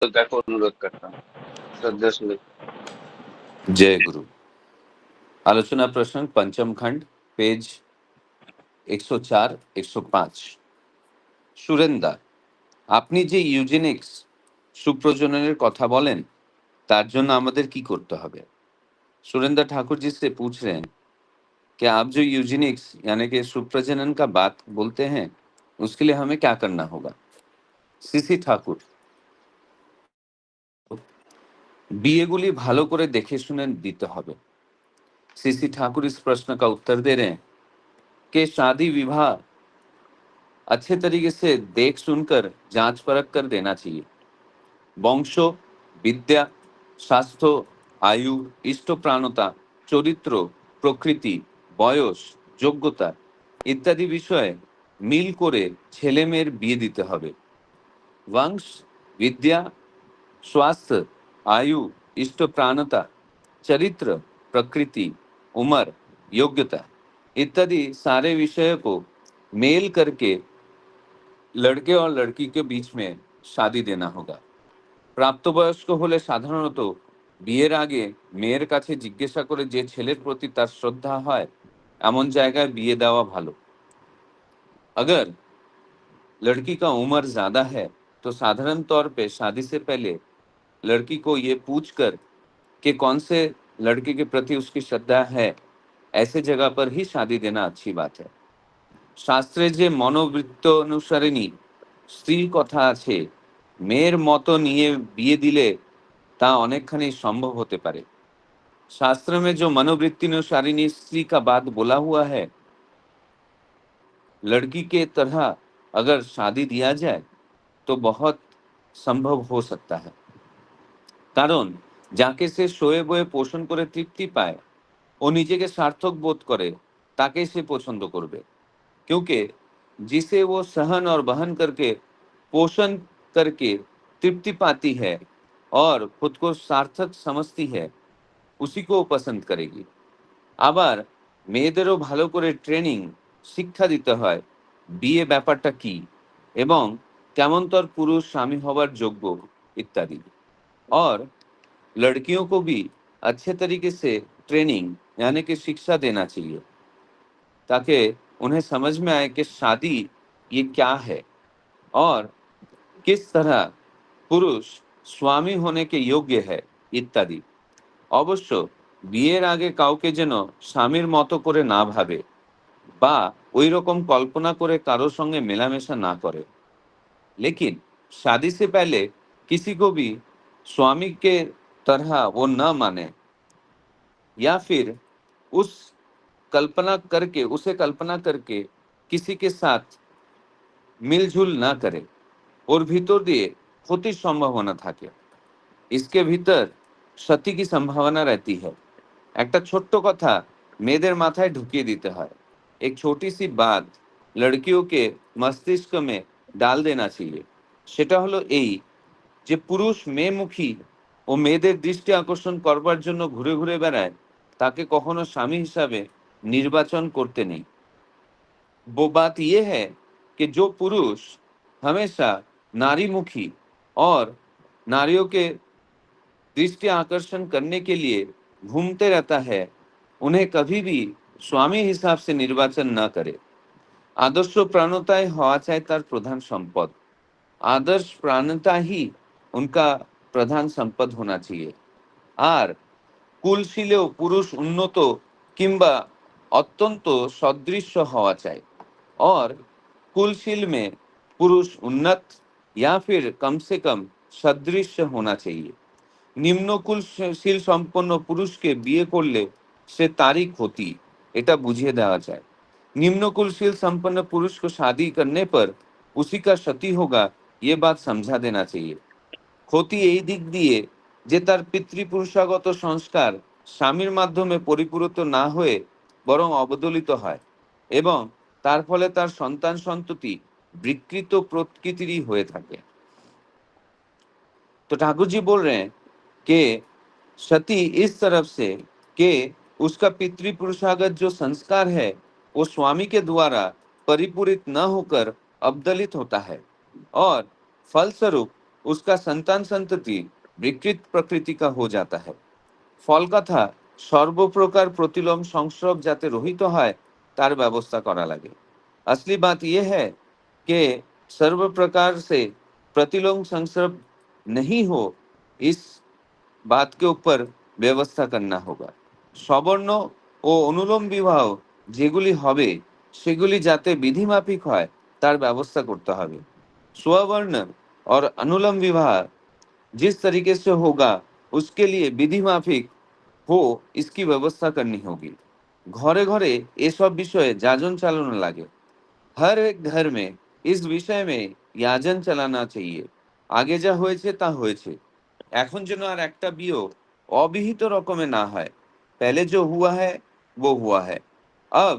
श्रद्धा को अनुरोध करता हूँ। श्रद्धा से जय गुरु। आलोचना प्रसंग पंचम खंड, पेज 104 105। সুরেন্দা, আপনি যে ইউজেনিক্স সুপ্রজননের কথা বলেন তার জন্য আমাদের কি করতে হবে? सुरेंद्र ठाकुर जी से पूछ रहे हैं कि आप जो यूजेनिक्स यानी कि सुप्रजनन का बात बोलते हैं उसके लिए हमें क्या करना होगा? सीसी ठाकुर, বিয়েগুলি ভালো করে দেখে শুনে দিতে হবে। सीसी ठाकुर इस प्रश्न का उत्तर दे रहे हैं कि शादी विवाह अच्छे तरीके से देख सुनकर जांच परख कर देना चाहिए। वंश, विद्या, स्वास्थ्य, आयु, इष्टप्राणता, चरित्र, प्रकृति, बयस, योग्यता इत्यादि विषय मिल करे छेले मेয়ের বিয়ে দিতে হবে। वंश, विद्या, स्वास्थ्य, आयु, इष्टप्राणता, चरित्र, प्रकृति, उम्र, योग्यता इत्यादि सारे विषय को मेल करके लड़के और लड़की के बीच में शादी देना होगा। প্রাপ্তবয়স্ক হলে সাধারণত বিয়ের আগে মেয়ের কাছে জিজ্ঞাসা করে যে ছেলের প্রতি তার শ্রদ্ধা হয় এমন জায়গায় বিয়ে দেওয়া ভালো। अगर लड़की का उम्र ज्यादा है तो साधारण तौर पे शादी से पहले लड़की को ये पूछकर कि कौन से लड़के के प्रति उसकी श्रद्धा है ऐसे जगह पर ही शादी देना अच्छी बात है। শাস্ত্রে যে মনোবৃত্ত অনুসারিণী স্ত্রীর কথা আছে, মেয়ের মতো নিয়ে বিয়ে দিলে তা অনেকখানি संभव होते पारे। शास्त्र में जो मनोवृत्ति अनुसारिणी स्त्री का बात बोला हुआ है, लड़की के तरह अगर शादी दिया जाए तो बहुत संभव हो सकता है। কারণ যাকে সে শোয়ে বয়ে পোষণ করে তৃপ্তি পায় ও নিজেকে সার্থক বোধ করে তাকে সে পছন্দ করবে। क्योंकि जिसे वो सहन और बहन करके पोषण करके तृप्ति पाती है और खुद को सार्थक समझती है उसी को पसंद करेगी। আবার মেয়েদেরও ভালো করে ট্রেনিং শিক্ষা দিতে হয় বিয়ে ব্যাপারটা কি এবং কেমনতর পুরুষ স্বামী হবার যোগ্য इत्यादि। और लड़कियों को भी अच्छे तरीके से ट्रेनिंग यानी कि शिक्षा देना चाहिए ताकि उन्हें समझ में आए कि शादी ये क्या है और किस तरह पुरुष स्वामी होने के योग्य है इत्यादि। অবশ্য বিয়ের আগে কাউকে যেন স্বামীর মতো করে না ভাবে বা ওই রকম কল্পনা করে কারো সঙ্গে মেলামেশা না করে। लेकिन शादी से पहले किसी को भी स्वामी के तरह वो न माने या फिर उस कल्पना करके किसी के साथ मिलजुल ना करे और भीतर दिए क्षति संभावना থাকে। इसके भीतर क्षति की संभावना रहती है। একটা ছোট্ট কথা মেয়েদের মাথায় ঢুকিয়ে দিতে হয়। एक छोटी सी बात लड़कियों के मस्तिष्क में डाल देना चाहिए। সেটা হলো এই যে পুরুষ মেয়েমুখী ও মেয়েদের দৃষ্টি আকর্ষণ করবার জন্য ঘুরে ঘুরে বেড়ায় তাকে কখনো স্বামী হিসাবে निर्वाचन करते नहीं। वो बात यह है कि जो पुरुष हमेशा नारीमुखी और नारियों के दृष्टि आकर्षण करने के लिए घूमते रहता है उन्हें कभी भी स्वामी हिसाब से निर्वाचन न करे। आदर्श प्राणताएं हवा चाहे तार प्रधान संपद। आदर्श प्राणता ही उनका प्रधान संपद होना चाहिए। আর কুলশীলেও পুরুষ উন্নত কিংবা অত্যন্ত সদৃশ্য হওয়া চাই और कुलशील में पुरुष उन्नत या फिर कम से कम सदृश्य होना चाहिए। निम्न कुलशील সম্পন্ন পুরুষকে বিয়ে করলে সে তারই ক্ষতি এটা বুঝিয়ে দেওয়া যায়। निम्न कुलशील संपन्न पुरुष को शादी करने पर उसी का क्षति होगा ये बात समझा देना चाहिए। ক্ষতি এই দিক দিয়ে যে তার পিতৃপুরুষাগত সংস্কার স্বামীর মাধ্যমে পরিপূরক না হয়ে বরং অবদলিত হয় এবং তার ফলে তার সন্তান সন্ততি विकृत प्रकृतिरই হয়ে থাকে। तो ठाकुर जी बोल रहे हैं कि सती इस तरफ से कि उसका पितृपुरुषागत जो संस्कार है वो स्वामी के द्वारा परिपूरित न होकर अबदलित होता है और फलस्वरूप उसका संतान संतति विकृत प्रकृति का हो जाता है। फल कथा सर्वप्रकार प्रतिलोम संसर्ग जाते रहित है तार व्यवस्था करा लगे। असली बात यह है कि सर्व प्रकार से प्रतिलोम संसर्ग नहीं हो, इस बात के ऊपर व्यवस्था करना होगा। सवर्ण ও অনুলোম বিবাহ যেগুলি হবে সেগুলি যাতে বিধিমাফিক হয় তার ব্যবস্থা করতে হবে। स्ववर्ण और अनुलोम विवाह जिस तरीके से होगा उसके लिए विधि माफिक हो इसकी व्यवस्था करनी होगी। घरे घरे এসব বিষয়ে যাজন চালানো লাগে। हर एक घर में इस विषय में याजन চালানা चाहिए। আগে যা হয়েছে তা হয়েছে, এখন যেন আর একটা বিয়েও অবিহিত রকমে না হয়। पहले जो हुआ है वो हुआ है। अब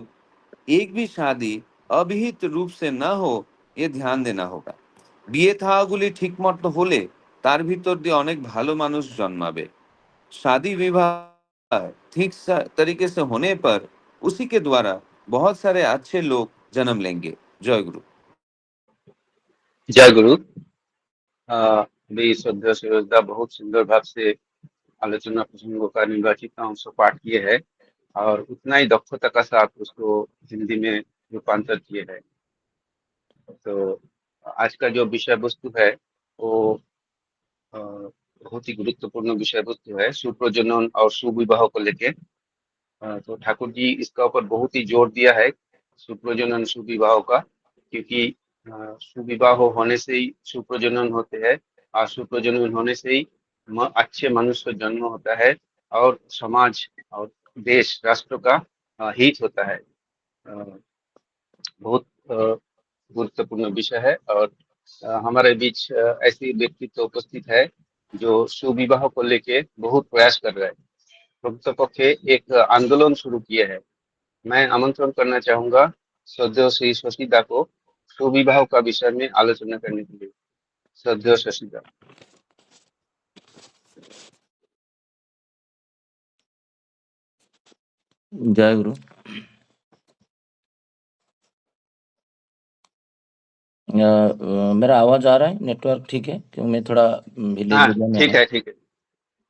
एक भी शादी अविहित रूप से ना हो ये ध्यान देना होगा। বিয়ে থাওয়াগুলি ঠিক মতো হলে তার ভিতর দিয়ে অনেক ভালো মানুষ জন্মাবে। शादी विवाह ठीक तरीके से होने पर उसी के द्वारा बहुत सारे अच्छे लोग जन्म लेंगे। जय गुरु। जय गुरु। अभी श्रद्धा सुरेशदा बहुत सुंदर भाव से आलोचना प्रसंगों का निर्वाचित अंश पाठ किए है और उतना ही दक्षता का साथ उसको हिंदी में रूपांतर किए है। तो आज का जो विषय वस्तु है वो बहुत ही गुरुत्वपूर्ण विषय वस्तु है, सुप्रजनन और सुविवाह को लेके। तो ठाकुर जी इसका ऊपर बहुत ही जोर दिया है, सुप्रजनन सुविवाह का, क्योंकि सुविवाह होने से ही सुप्रजनन होते हैं और सुप्रजनन होने से ही अच्छे मनुष्य जन्म होता है और समाज और देश राष्ट्र का हित होता है। बहुत गुरुत्वपूर्ण विषय है और हमारे बीच ऐसे व्यक्तित्व उपस्थित है जो सुविवाह को लेके बहुत प्रयास कर रहे हैं, प्रकृतपक्षे एक आंदोलन शुरू किए हैं। मैं आमंत्रण करना चाहूंगा श्रद्धेय श्री शशिदा को सुविवाह का विषय में आलोचना करने के लिए। श्रद्धेय शशिदा। जय गुरु। मेरा आवाज आ रहा है? नेटवर्क ठीक है? क्योंकि मैं थोड़ा विलेज हाँ एरिया में ठीक हूँ। है, ठीक है,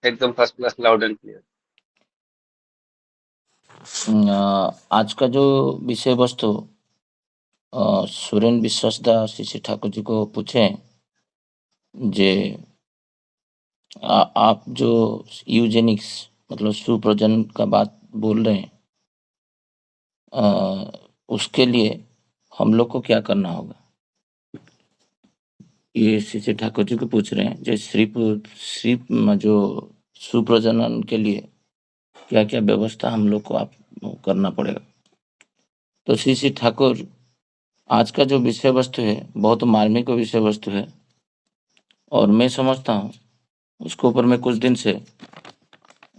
एकदम first class, loud and clear. आज का जो विषय वस्तु सुरेन विश्वासदा श्री ठाकुर जी को पूछे जे आप जो यूजेनिक्स मतलब सुप्रजनन का बात बोल रहे हैं, उसके लिए हम लोग को क्या करना होगा, ये श्री ठाकुर जी को पूछ रहे हैं। जो श्री जो सुप्रजनन के लिए क्या क्या व्यवस्था हम लोग को आप करना पड़ेगा। तो श्री ठाकुर आज का जो विषय वस्तु है बहुत मार्मिक विषय वस्तु है और मैं समझता हूँ उसके ऊपर मैं कुछ दिन से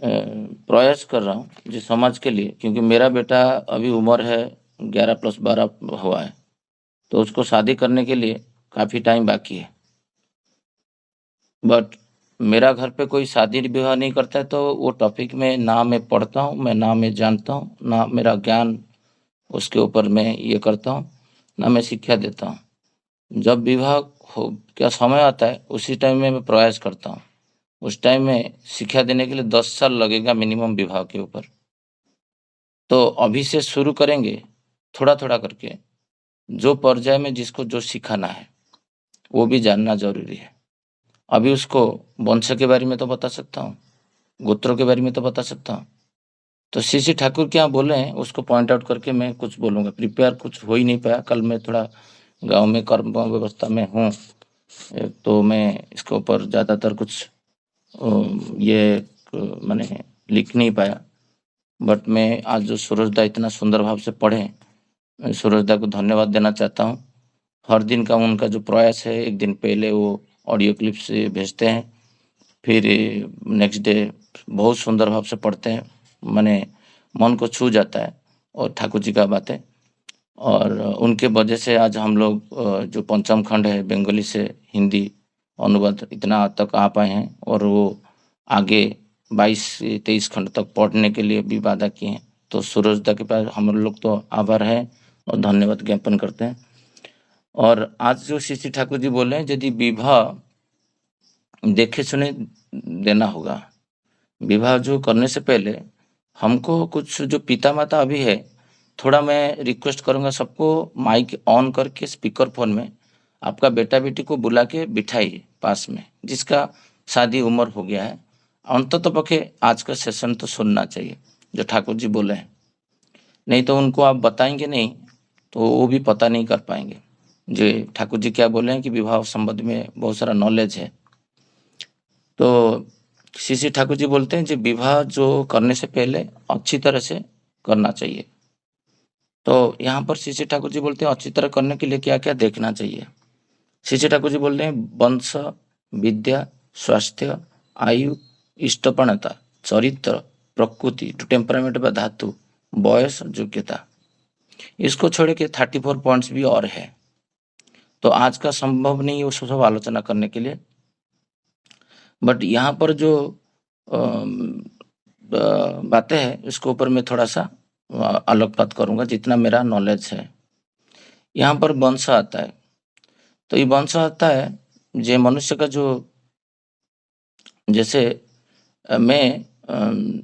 प्रयास कर रहा हूँ जो समाज के लिए, क्योंकि मेरा बेटा अभी उम्र है 11+12 हुआ है, तो उसको शादी करने के लिए काफ़ी टाइम बाकी है। बट मेरा घर पे कोई शादी विवाह नहीं करता है, तो वो टॉपिक में ना मैं पढ़ता हूँ, मैं ना मैं जानता हूँ, ना मेरा ज्ञान उसके ऊपर मैं ये करता हूँ, ना मैं शिक्षा देता हूँ। जब विवाह हो क्या समय आता है उसी टाइम में मैं प्रयास करता हूँ। उस टाइम में शिक्षा देने के लिए 10 साल लगेगा मिनिमम विवाह के ऊपर। तो अभी से शुरू करेंगे थोड़ा थोड़ा करके, जो पर्याय में जिसको जो सिखाना है वो भी जानना जरूरी है। अभी उसको वंश के बारे में तो बता सकता हूँ, गोत्रों के बारे में तो बता सकता हूँ। तो श्री ठाकुर क्या बोले हैं उसको पॉइंट आउट करके मैं कुछ बोलूँगा। प्रिपेयर कुछ हो ही नहीं पाया, कल मैं थोड़ा गांव में कर्म व्यवस्था में हूँ, तो मैं इसके ऊपर ज़्यादातर कुछ ये मैंने लिख नहीं पाया। बट मैं आज जो सूरजदा इतना सुंदर भाव से पढ़े, सूरजदा को धन्यवाद देना चाहता हूँ। हर दिन का उनका जो प्रयास है, एक दिन पहले वो ऑडियो क्लिप्स भेजते हैं, फिर नेक्स्ट डे बहुत सुंदर भाव से पढ़ते हैं, माने मन को छू जाता है और ठाकुर जी का बातें। और उनके वजह से आज हम लोग जो पंचम खंड है बंगाली से हिंदी अनुवाद इतना तक आ पाए हैं और वो आगे 22-23 खंड तक पढ़ने के लिए भी वादा किए हैं। तो सूरजदा के पास हम लोग तो आभार है और धन्यवाद ज्ञापन करते हैं। और आज जो श्री ठाकुर जी बोले हैं, यदि विवाह देखे सुने देना होगा। विवाह जो करने से पहले हमको कुछ जो पिता माता अभी है, थोड़ा मैं रिक्वेस्ट करूंगा सबको माइक ऑन करके स्पीकर फोन में आपका बेटा बेटी को बुला के बिठाइए पास में, जिसका शादी उम्र हो गया है। अंततः पक्षे आज का सेशन तो सुनना चाहिए जो ठाकुर जी बोले हैं, नहीं तो उनको आप बताएंगे नहीं तो वो भी पता नहीं कर पाएंगे। जो ठाकुर जी क्या बोले हैं कि विवाह संबंध में बहुत सारा नॉलेज है। तो श्री ठाकुर जी बोलते हैं जो विवाह जो करने से पहले अच्छी तरह से करना चाहिए। तो यहाँ पर श्री ठाकुर जी बोलते हैं अच्छी तरह करने के लिए क्या क्या देखना चाहिए। श्री ठाकुर जी बोल रहे हैं वंश, विद्या, स्वास्थ्य, आयु, इष्टपणता, चरित्र, प्रकृति, टेम्परामेंट व धातु, बयस, योग्यता। इसको छोड़ के 34 पॉइंट्स भी और है, तो आज का संभव नहीं है वो सब आलोचना करने के लिए। बट यहाँ पर जो बातें हैं इसके ऊपर मैं थोड़ा सा आलोकपात करूंगा जितना मेरा नॉलेज है। यहाँ पर वंश आता है, तो ये वंश आता है जो मनुष्य का जो, जैसे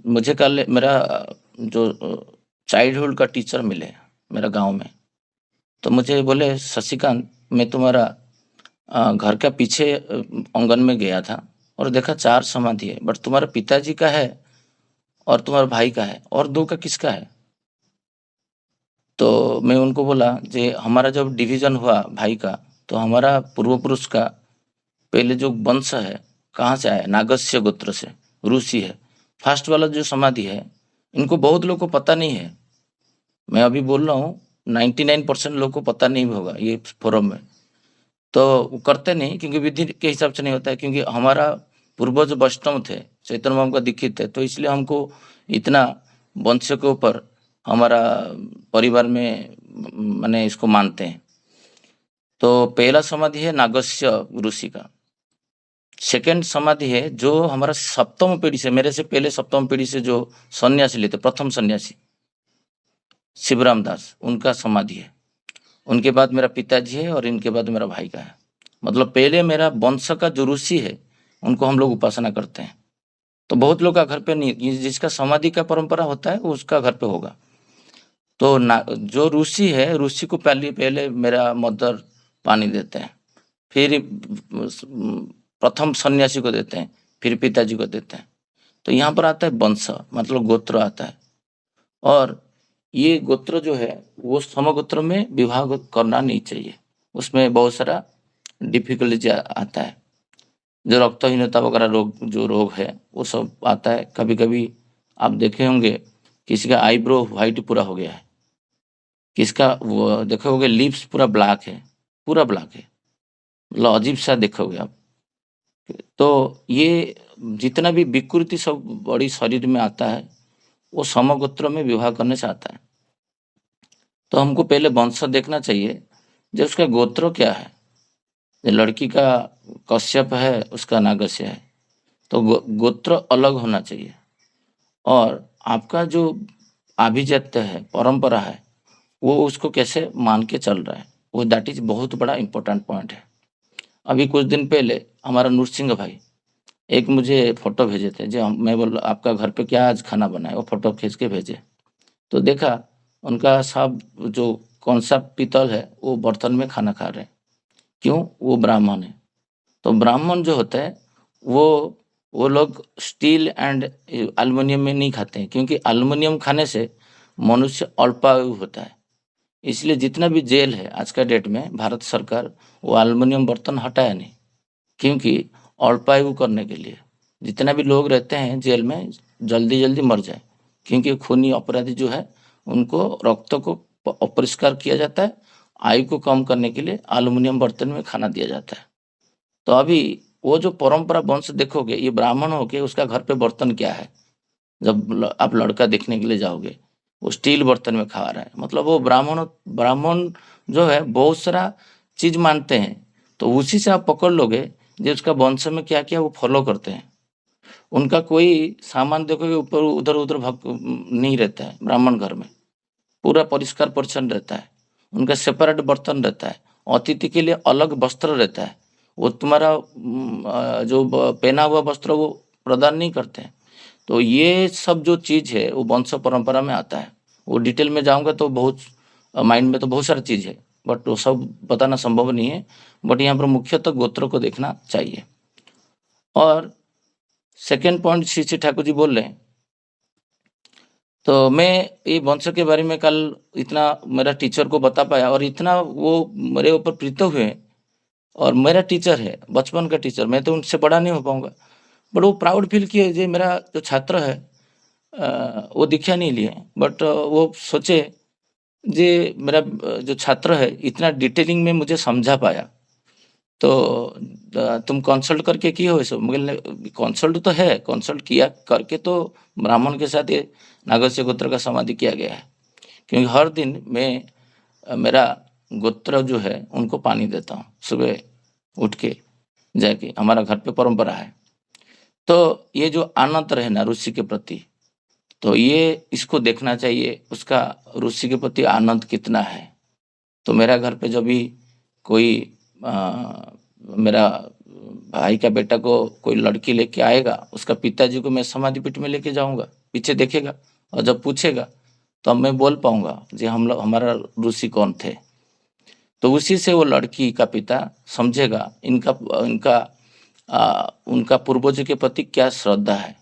मुझे कल मेरा जो चाइल्डहुड का टीचर मिले मेरा गांव में, तो मुझे बोले शशिकांत मैं तुम्हारा घर का पीछे आंगन में गया था और देखा 4 समाधि है, बट तुम्हारे पिताजी का है और तुम्हारे भाई का है और 2 का किसका है। तो मैं उनको बोला जे हमारा जब डिवीजन हुआ भाई का, तो हमारा पूर्व पुरुष का पहले जो वंश है कहाँ से आया, नागस्य गोत्र से, रूसी है। फर्स्ट वाला जो समाधि है इनको बहुत लोग को पता नहीं है। मैं अभी बोल रहा हूँ 99% लोग को पता नहीं होगा ये फोरम में, तो वो करते नहीं क्योंकि विधि के हिसाब से नहीं होता है, क्योंकि हमारा पूर्वज वैष्णव थे, चैतन्य महाप्रभु का दीक्षित थे, तो इसलिए हमको इतना वंश के ऊपर हमारा परिवार में माने इसको मानते हैं। तो पहला समाधि है नागस्य ऋषि का। सेकंड समाधि है जो हमारा सप्तम पीढ़ी से, मेरे से पहले सप्तम पीढ़ी से जो सन्यासी लेते, प्रथम सन्यासी शिवराम दास, उनका समाधि है। उनके बाद मेरा पिताजी है और इनके बाद मेरा भाई का है। मतलब पहले मेरा वंश का जो ऋषि है उनको हम लोग उपासना करते हैं। तो बहुत लोग का घर पे नहीं, जिसका समाधि का परंपरा होता है उसका घर पे होगा। तो जो ऋषि है, ऋषि को पहले मेरा मदर पानी देते हैं, फिर प्रथम सन्यासी को देते हैं, फिर पिताजी को देते हैं। तो यहाँ पर आता है वंश, मतलब गोत्र आता है। और ये गोत्र जो है वो समगोत्र में विवाह करना नहीं चाहिए, उसमें बहुत सारा डिफिकल्टी आता है। जो रक्तहीनता वगैरह रोग है वो सब आता है। कभी कभी आप देखे होंगे किसी का आईब्रो व्हाइट पूरा हो गया है, किसका वो देखे होंगे लिप्स पूरा ब्लैक है, मतलब अजीब सा देखोगे आप। तो ये जितना भी विकृति सब बड़ी शरीर में आता है वो समगोत्र में विवाह करने से आता है। तो हमको पहले वंश देखना चाहिए, जो उसका गोत्र क्या है। लड़की का कश्यप है, उसका नागस्य है, तो गोत्र अलग होना चाहिए। और आपका जो अभिजात्य है, परंपरा है, वो उसको कैसे मान के चल रहा है, वो दैट इज बहुत बड़ा इंपॉर्टेंट पॉइंट है। अभी कुछ दिन पहले हमारा नूर सिंह भाई एक मुझे फोटो भेजे थे, जो मैं बोल आपका घर पे क्या आज खाना बना है, वो फोटो खींच के भेजे। तो देखा उनका सब जो कौन सा पीतल है वो बर्तन में खाना खा रहे हैं। क्यों? वो ब्राह्मण है। तो ब्राह्मण जो होता है वो लोग स्टील एंड एल्युमिनियम में नहीं खाते हैं, क्योंकि एल्युमिनियम खाने से मनुष्य अल्पायु होता है। इसलिए जितना भी जेल है आज का डेट में, भारत सरकार वो एल्युमिनियम बर्तन हटाया नहीं, क्योंकि अल्पायु करने के लिए जितना भी लोग रहते हैं जेल में जल्दी जल्दी मर जाए, क्योंकि खूनी अपराधी जो है उनको रक्त को अपरिष्कार किया जाता है, आयु को कम करने के लिए एल्युमिनियम बर्तन में खाना दिया जाता है। तो अभी वो जो परंपरा वंश देखोगे, ये ब्राह्मण होके उसका घर पे बर्तन क्या है, जब आप लड़का देखने के लिए जाओगे वो स्टील बर्तन में खा रहा है, मतलब वो ब्राह्मण जो है बहुत सारा चीज मानते हैं। तो उसी से आप पकड़ लोगे जो उसका वंश में क्या क्या वो फॉलो करते हैं। उनका कोई सामान देखोगे ऊपर उधर उधर नहीं रहता है। ब्राह्मण घर में पूरा परिष्कार परिच्छन्न रहता है, उनका सेपरेट बर्तन रहता है, अतिथि के लिए अलग वस्त्र रहता है, वो तुम्हारा जो पहना हुआ वस्त्र वो प्रदान नहीं करते हैं। तो ये सब जो चीज़ है वो वंश परंपरा में आता है। वो डिटेल में जाऊंगा तो बहुत माइंड में तो बहुत सारी चीज़ है, बट वो सब बताना संभव नहीं है। बट यहाँ पर मुख्यतः गोत्र को देखना चाहिए। और सेकेंड पॉइंट श्री ठाकुर जी बोल रहे हैं, तो मैं ये वंश के बारे में कल इतना मेरा टीचर को बता पाया और इतना वो मेरे ऊपर प्रीत हुए। और मेरा टीचर है, बचपन का टीचर, मैं तो उनसे बड़ा नहीं हो पाऊंगा, बट वो प्राउड फील किए जे मेरा जो छात्र है वो दीक्षा नहीं लिए, बट वो सोचे जे मेरा जो छात्र है इतना डिटेलिंग में मुझे समझा पाया। तो तुम कंसल्ट करके किए हो इसको? मुझे कंसल्ट तो है, कंसल्ट किया करके तो ब्राह्मण के साथ ये नागस्य गोत्र का समाधि किया गया है। क्योंकि हर दिन मैं मेरा गोत्र जो है उनको पानी देता हूँ सुबह उठ के जाके, हमारा घर पे परंपरा है। तो ये जो आनंद है ना ऋषि के प्रति, तो ये इसको देखना चाहिए, उसका ऋषि के प्रति आनंद कितना है। तो मेरा घर पे जब भी कोई मेरा भाई का बेटा को कोई लड़की लेके आएगा, उसका पिताजी को मैं समाधि पीठ में लेके जाऊंगा, पीछे देखेगा और जब पूछेगा तो मैं बोल पाऊंगा जी हम लोग हमारा ऋषि कौन थे। तो उसी से वो लड़की का पिता समझेगा इनका इनका उनका पूर्वजों के प्रति क्या श्रद्धा है।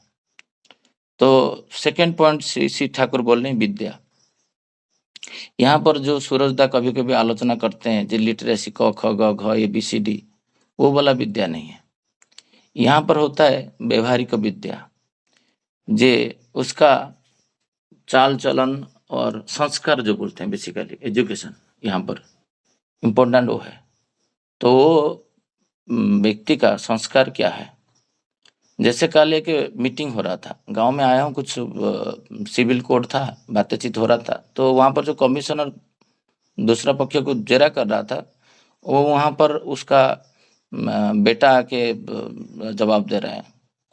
तो सेकेंड पॉइंट श्री ठाकुर बोल रहे हैं विद्या। यहाँ पर जो सूरजदा कभी कभी आलोचना करते हैं जो लिटरेसी क ख ग घ ABCD, वो वाला विद्या नहीं है। यहाँ पर होता है व्यवहारिक विद्या, जे उसका चाल चलन और संस्कार जो बोलते हैं, बेसिकली एजुकेशन यहाँ पर इम्पोर्टेंट वो है। तो वो व्यक्ति का संस्कार क्या है। जैसे कल एक मीटिंग हो रहा था, गांव में आया हूँ, कुछ सिविल कोड था, बातचीत हो रहा था। तो वहाँ पर जो कमिश्नर दूसरा पक्ष को जेरा कर रहा था, वो वहाँ पर उसका बेटा आके जवाब दे रहा है।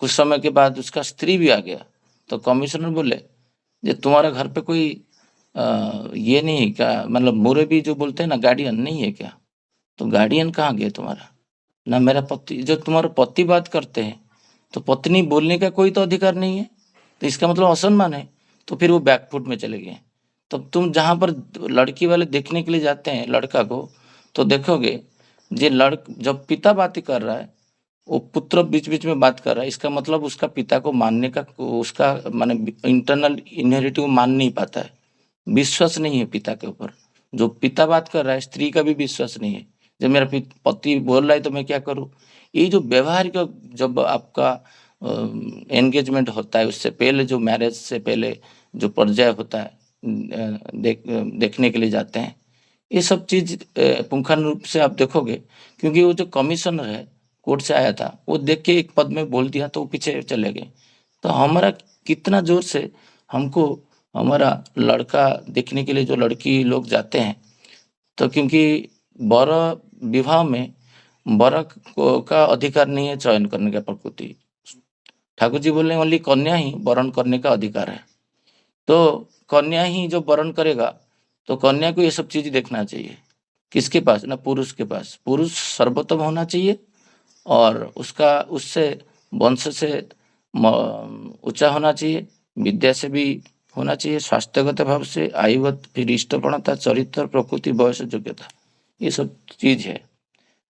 कुछ समय के बाद उसका स्त्री भी आ गया। तो कमिश्नर बोले ये तुम्हारे घर पे कोई ये नहीं है क्या, मतलब मोरे भी जो बोलते हैं ना गार्डियन नहीं है क्या? तो गार्डियन कहाँ गए तुम्हारा? ना मेरा पति, जो तुम्हारे पति बात करते हैं तो पत्नी बोलने का कोई तो अधिकार नहीं है, तो इसका मतलब असम्मान है। तो फिर वो बैकफुट में चले गए। तब तुम जहाँ पर लड़की वाले देखने के लिए जाते हैं लड़का को, तो देखोगे जे जब पिता बात कर रहा है, वो पुत्र बीच बीच में बात कर रहा है, इसका मतलब उसका पिता को मानने का उसका माने इंटरनल इनहेरिटिव मान नहीं पाता है, विश्वास नहीं है पिता के ऊपर। जो पिता बात कर रहा है, स्त्री का भी विश्वास नहीं है। जब मेरा पति बोल रहा है तो मैं क्या करूँ। ये जो व्यवहार का जब आपका एंगेजमेंट होता है, उससे पहले जो मैरिज से पहले जो पर्याय होता है, देखने के लिए जाते हैं, ये सब चीज पुंखान रूप से आप देखोगे। क्योंकि वो जो कमिश्नर है कोर्ट से आया था, वो देख के एक पद में बोल दिया तो वो पीछे चले गए। तो हमारा कितना जोर से हमको हमारा लड़का देखने के लिए जो लड़की लोग जाते हैं, तो क्योंकि वर विवाह में वर का अधिकार नहीं है चयन करने का प्रकृति। ठाकुर जी बोले ओनली कन्या ही वरण करने का अधिकार है। तो कन्या ही जो वरण करेगा, तो कन्या को ये सब चीज देखना चाहिए। किसके पास? ना पुरुष के पास। पुरुष सर्वोत्तम होना चाहिए और उसका उससे वंश से ऊंचा होना चाहिए, विद्या से भी होना चाहिए, स्वास्थ्यगत भाव से, आयुगत, फिर इष्टपणता, चरित्र, प्रकृति, वयस, योग्यता, ये सब चीज है।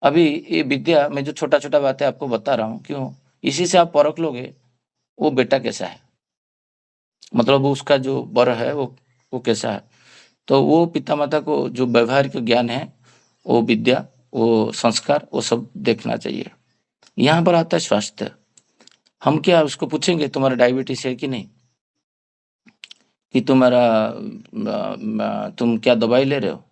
अभी ये विद्या में जो छोटा छोटा बातें आपको बता रहा हूँ, क्यों? इसी से आप परख लोगे वो बेटा कैसा है, मतलब उसका जो वर है वो कैसा है। तो वो पिता माता को जो व्यवहारिक ज्ञान है, वो विद्या, वो संस्कार, वो सब देखना चाहिए। यहाँ पर आता है स्वास्थ्य। हम क्या उसको पूछेंगे तुम्हारा डायबिटीज है कि नहीं, कि तुम क्या दवाई ले रहे हो।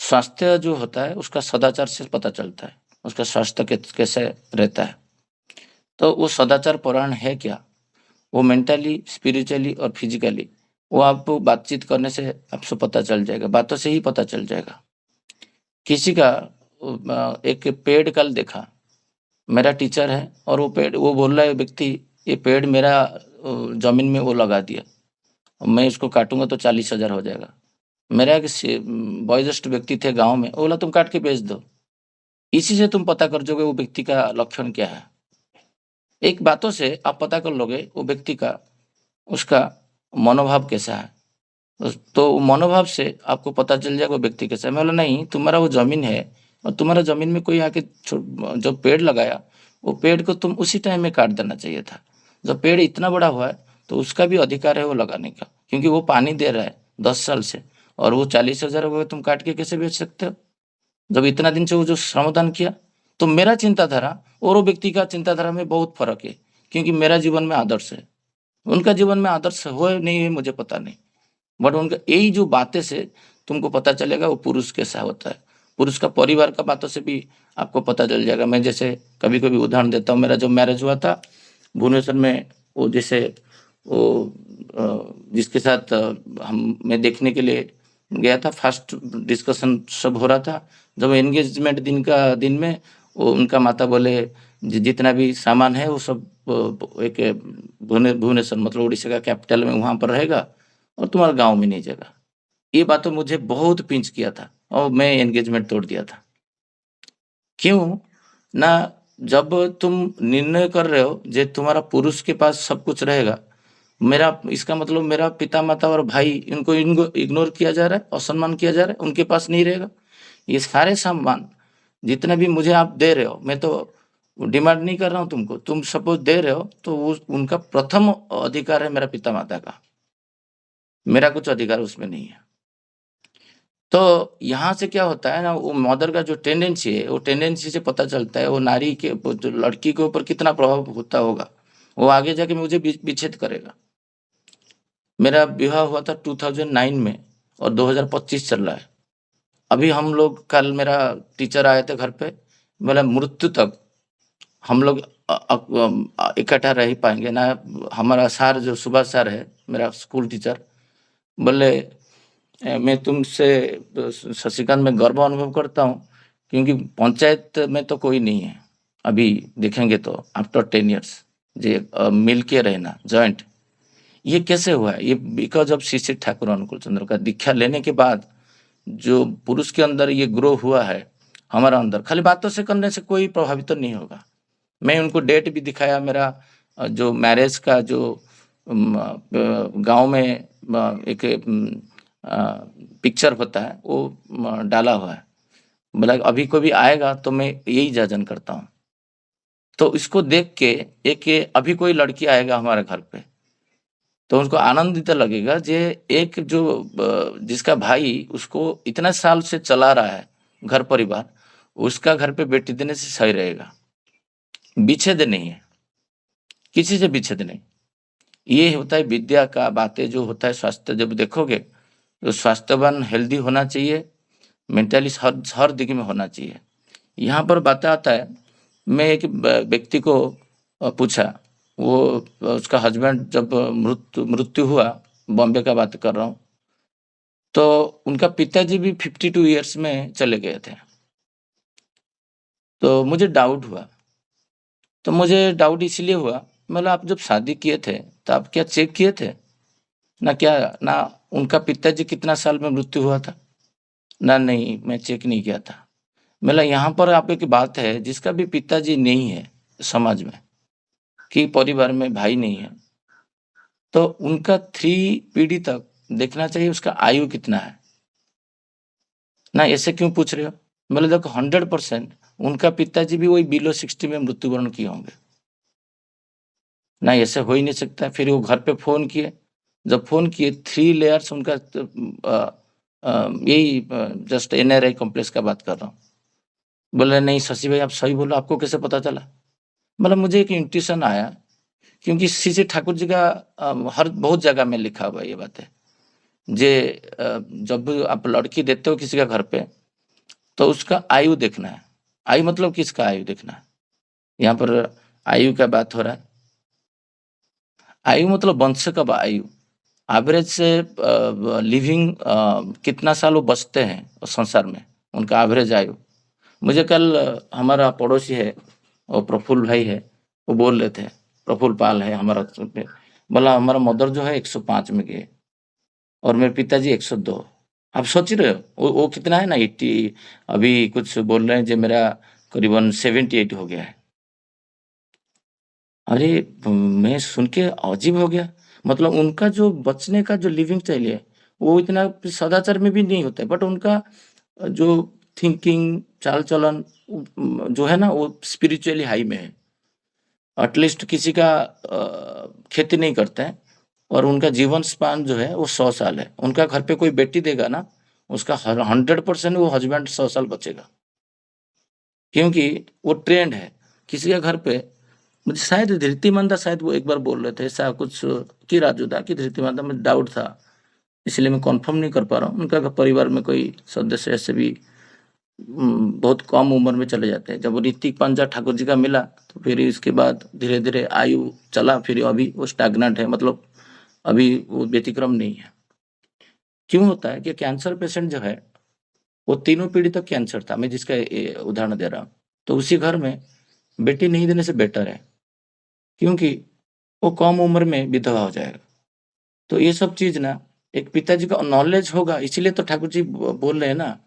स्वास्थ्य जो होता है उसका सदाचार से पता चलता है, उसका स्वास्थ्य कैसे रहता है। तो वो सदाचार परायण है क्या, वो मेंटली, स्पिरिचुअली और फिजिकली, वो आपको बातचीत करने से आपको पता चल जाएगा, बातों से ही पता चल जाएगा। किसी का एक पेड़ कल देखा, मेरा टीचर है, और वो पेड़, वो बोल रहा है व्यक्ति, ये पेड़ मेरा जमीन में वो लगा दिया, मैं इसको काटूंगा तो 40,000 हो जाएगा। मेरा एक वयोज्येष्ठ व्यक्ति थे गांव में, वो बोला तुम काट के बेच दो। इसी से तुम पता कर जोगे वो व्यक्ति का लक्षण क्या है। एक बातों से आप पता कर लोगे वो व्यक्ति का उसका मनोभाव कैसा है। तो मनोभाव से आपको पता चल जाएगा वो व्यक्ति कैसा है। मैं बोला नहीं, तुम्हारा वो जमीन है और तुम्हारा जमीन में कोई आके जो पेड़ लगाया वो पेड़ को तुम उसी टाइम में काट देना चाहिए था। जब पेड़ इतना बड़ा हुआ है तो उसका भी अधिकार है वो लगाने का, क्योंकि वो पानी दे रहा है 10 साल से, और वो 40,000 हो गए, तुम काट के कैसे बेच सकते हो जब इतना दिन से वो जो श्रमदान किया। तो मेरा चिंताधारा और वो व्यक्ति का चिंताधारा में बहुत फर्क है, क्योंकि मेरा जीवन में आदर्श है, उनका जीवन में आदर्श हो नहीं है मुझे पता नहीं, बट उनका यही जो बातें से तुमको पता चलेगा वो पुरुष कैसा होता है। पुरुष का परिवार का बातों से भी आपको पता चल जाएगा। मैं जैसे कभी कभी उदाहरण देता हूँ, मेरा जो मैरिज हुआ था भुवनेश्वर में, वो जैसे वो जिसके साथ मैं देखने के लिए गया था, फर्स्ट डिस्कशन सब हो रहा था। जब एंगेजमेंट दिन में वो उनका माता बोले जितना भी सामान है वो सब एक भुवनेश्वर मतलब उड़ीसा का कैपिटल में वहाँ पर रहेगा और तुम्हारा गाँव में नहीं जाएगा। ये बात तो मुझे बहुत पिंच किया था और मैं एंगेजमेंट तोड़ दिया था। क्यों ना, जब तुम निर्णय कर रहे हो जे तुम्हारा पुरुष के पास सब कुछ रहेगा, मेरा इसका मतलब मेरा पिता माता और भाई इनको इग्नोर किया जा रहा है, असम्मान किया जा रहा है, उनके पास नहीं रहेगा। ये सारे सम्मान जितना भी मुझे आप दे रहे हो, मैं तो डिमांड नहीं कर रहा हूँ तुमको, तुम सपोज दे रहे हो तो वो उनका प्रथम अधिकार है मेरा पिता माता का, मेरा कुछ अधिकार उसमें नहीं है। तो यहाँ से क्या होता है ना, वो मदर का जो टेंडेंसी है वो टेंडेंसी से पता चलता है वो नारी के जो लड़की के ऊपर कितना प्रभाव होता होगा, वो आगे जाके मुझे विच्छेद करेगा। मेरा विवाह हुआ था 2009 में और 2025 चल रहा है। अभी हम लोग कल मेरा टीचर आए थे घर पे, बोला मृत्यु तक हम लोग इकट्ठा रह ही पाएंगे ना। हमारा सर जो सुभाष सर है मेरा स्कूल टीचर, बोले मैं तुमसे शशिकांत में गर्व अनुभव करता हूँ, क्योंकि पंचायत में तो कोई नहीं है अभी देखेंगे तो आफ्टर 10 years जे मिल के रहना जॉइंट, ये कैसे हुआ है? ये बिकॉज ऑफ श्री श्री ठाकुर अनुकूल चंद्र का दीक्षा लेने के बाद जो पुरुष के अंदर ये ग्रो हुआ है हमारा अंदर, खाली बातों से करने से कोई प्रभावित तो नहीं होगा। मैं उनको डेट भी दिखाया, मेरा जो मैरिज का जो गांव में एक पिक्चर होता है वो डाला हुआ है। बोला अभी कोई भी आएगा तो मैं यही जाजन करता हूँ। तो इसको देख के एक अभी कोई लड़की आएगा हमारे घर पे तो उनको आनंदित लगेगा जे एक जो जिसका भाई उसको इतना साल से चला रहा है घर परिवार, उसका घर पे बेटी देने से सही रहेगा। विच्छेद नहीं है, किसी से विच्छेद नहीं। ये होता है विद्या का बातें जो होता है। स्वास्थ्य जब देखोगे तो स्वास्थ्यवान हेल्दी होना चाहिए, मेंटली हर दिग में होना चाहिए। यहाँ पर बात आता है, मैं एक व्यक्ति को पूछा, वो उसका हस्बैंड जब मृत्यु हुआ, बॉम्बे का बात कर रहा हूँ, तो उनका पिताजी भी 52 years में चले गए थे। तो मुझे डाउट हुआ, तो मुझे डाउट इसलिए हुआ, मतलब आप जब शादी किए थे तो आप क्या चेक किए थे ना उनका पिताजी कितना साल में मृत्यु हुआ था ना? नहीं, मैं चेक नहीं किया था। मतलब यहाँ पर आप एक बात है, जिसका भी पिताजी नहीं है समाज में कि परिवार में भाई नहीं है, तो उनका 3 पीढ़ी तक देखना चाहिए उसका आयु कितना है ना। ऐसे क्यों पूछ रहे हो? मतलब देखो 100% उनका पिताजी भी वही बिलो 60 में मृत्युवरण किए होंगे ना, ऐसे हो ही नहीं सकता। फिर वो घर पे फोन किए, जब फोन किए 3 लेयर्स उनका यही जस्ट NRI कॉम्प्लेक्स का बात कर रहा हूँ। बोले नहीं शशि भाई आप सही बोलो, आपको कैसे पता चला? मतलब मुझे एक इंट्यूशन आया, क्योंकि श्री ठाकुर जी का हर बहुत जगह में लिखा हुआ ये बात है जे जब आप लड़की देते हो किसी का घर पे तो उसका आयु देखना है। आयु मतलब किसका आयु देखना है? यहाँ पर आयु का बात हो रहा है। आयु मतलब वंश का आयु, एवरेज से लिविंग कितना साल वो बचते हैं संसार में, उनका एवरेज आयु। मुझे कल हमारा पड़ोसी है और प्रफुल्ल भाई है, वो बोल रहे थे, प्रफुल्ल पाल है हमारा, बोला हमारा मदर जो है 105 में गए और मेरे पिताजी 102। आप सोच रहे हो वो कितना है ना 80। अभी कुछ बोल रहे हैं जो मेरा करीबन 78 हो गया है। अरे मैं सुन के अजीब हो गया। मतलब उनका जो बचने का जो लिविंग स्टाइल है वो इतना सदाचार में भी नहीं होता है, बट उनका जो थिंकिंग चाल चलन जो है ना वो स्पिरिचुअली हाई में है। एटलीस्ट किसी का खेती नहीं करते हैं और उनका जीवन स्पान जो है वो 100 साल है। उनका घर पे कोई बेटी देगा ना, उसका 100% वो हस्बैंड 100 साल बचेगा, क्योंकि वो ट्रेंड है। किसी के घर पे मुझे शायद धृतिमंदा शायद वो एक बार बोल रहे थे ऐसा कुछ, कि राजूदा की धृतिमंदा में डाउट था, इसलिए मैं कंफर्म नहीं कर पा रहा हूँ। उनका परिवार में कोई सदस्य ऐसे भी बहुत कम उम्र में चले जाते हैं। जब वो ऋतिक पंजा ठाकुर जी का मिला तो फिर इसके बाद धीरे धीरे आयु चला, फिर अभी वो स्टैग्नेंट है, मतलब अभी वो व्यतिक्रम नहीं है। क्यों होता है कि कैंसर पेशेंट जो है वो 3 पीढ़ी तक कैंसर था, मैं जिसका उदाहरण दे रहा हूँ, तो उसी घर में बेटी नहीं देने से बेटर है, क्योंकि वो कम उम्र में विधवा हो जाएगा। तो ये सब चीज ना एक पिताजी का नॉलेज होगा, इसीलिए तो ठाकुर जी बोल रहे हैं ना,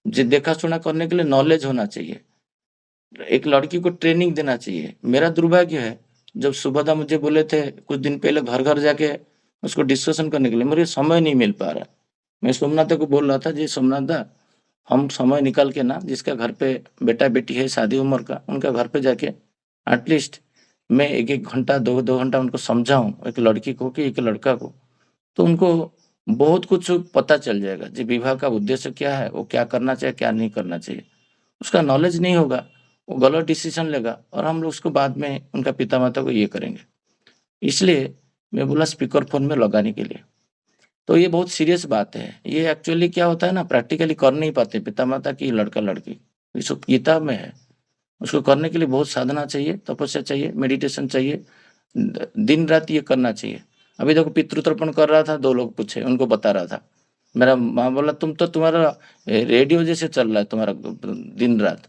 जो देखा सुना करने के लिए नॉलेज होना चाहिए। एक लड़की को ट्रेनिंग देना चाहिए। मेरा दुर्भाग्य है, जब सुभद्रा मुझे बोले थे कुछ दिन पहले घर घर जाके उसको डिस्कशन करने के लिए, मुझे समय नहीं मिल पा रहा। मैं सोमनाथ को बोल रहा था, जी सोमनाथ दा, हम समय निकाल के ना जिसका घर पे बेटा बेटी है शादी उम्र का, उनका घर पे जाके एटलीस्ट मैं 1-1 घंटा 2-2 घंटा उनको समझाऊं, एक लड़की को कि एक लड़का को, तो उनको बहुत कुछ पता चल जाएगा जी विवाह का उद्देश्य क्या है, वो क्या करना चाहिए क्या नहीं करना चाहिए। उसका नॉलेज नहीं होगा, वो गलत डिसीजन लेगा और हम लोग उसको बाद में उनका पिता माता को ये करेंगे। इसलिए मैं बोला स्पीकर फोन में लगाने के लिए। तो ये बहुत सीरियस बात है। ये एक्चुअली क्या होता है ना, प्रैक्टिकली कर नहीं पाते पिता माता की लड़का लड़की, इसको गीता में है। उसको करने के लिए बहुत साधना चाहिए, तपस्या चाहिए, मेडिटेशन चाहिए, दिन रात ये करना चाहिए। अभी देखो पितृतर्पण कर रहा था, 2 लोग पूछे, उनको बता रहा था। मेरा माँ बोला तुम तो तुम्हारा रेडियो जैसे चल रहा है तुम्हारा दिन रात।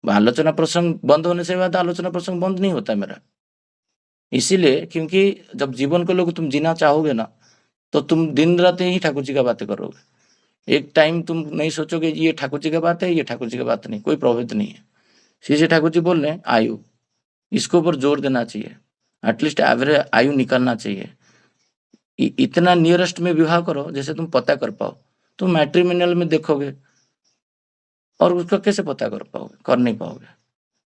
आलोचना प्रसंग बंद होने से बाद आलोचना प्रसंग बंद नहीं होता है मेरा। इसीलिए क्योंकि जब जीवन को लोग तुम जीना चाहोगे ना, तो तुम दिन रात ही ठाकुर जी का बातें करोगे। एक टाइम तुम नहीं सोचोगे ये ठाकुर जी का बात है, ये ठाकुर जी का बात नहीं, कोई प्रभावित नहीं है। श्री ठाकुर जी बोल रहे हैं आयु, इसके ऊपर जोर देना चाहिए। एटलीस्ट एवरेज आयु निकालना चाहिए। इतना नियरेस्ट में विवाह करो जैसे तुम पता कर पाओ। तुम मैट्रिमोनियल में देखोगे और उसका कैसे पता कर पाओगे, कर नहीं पाओगे।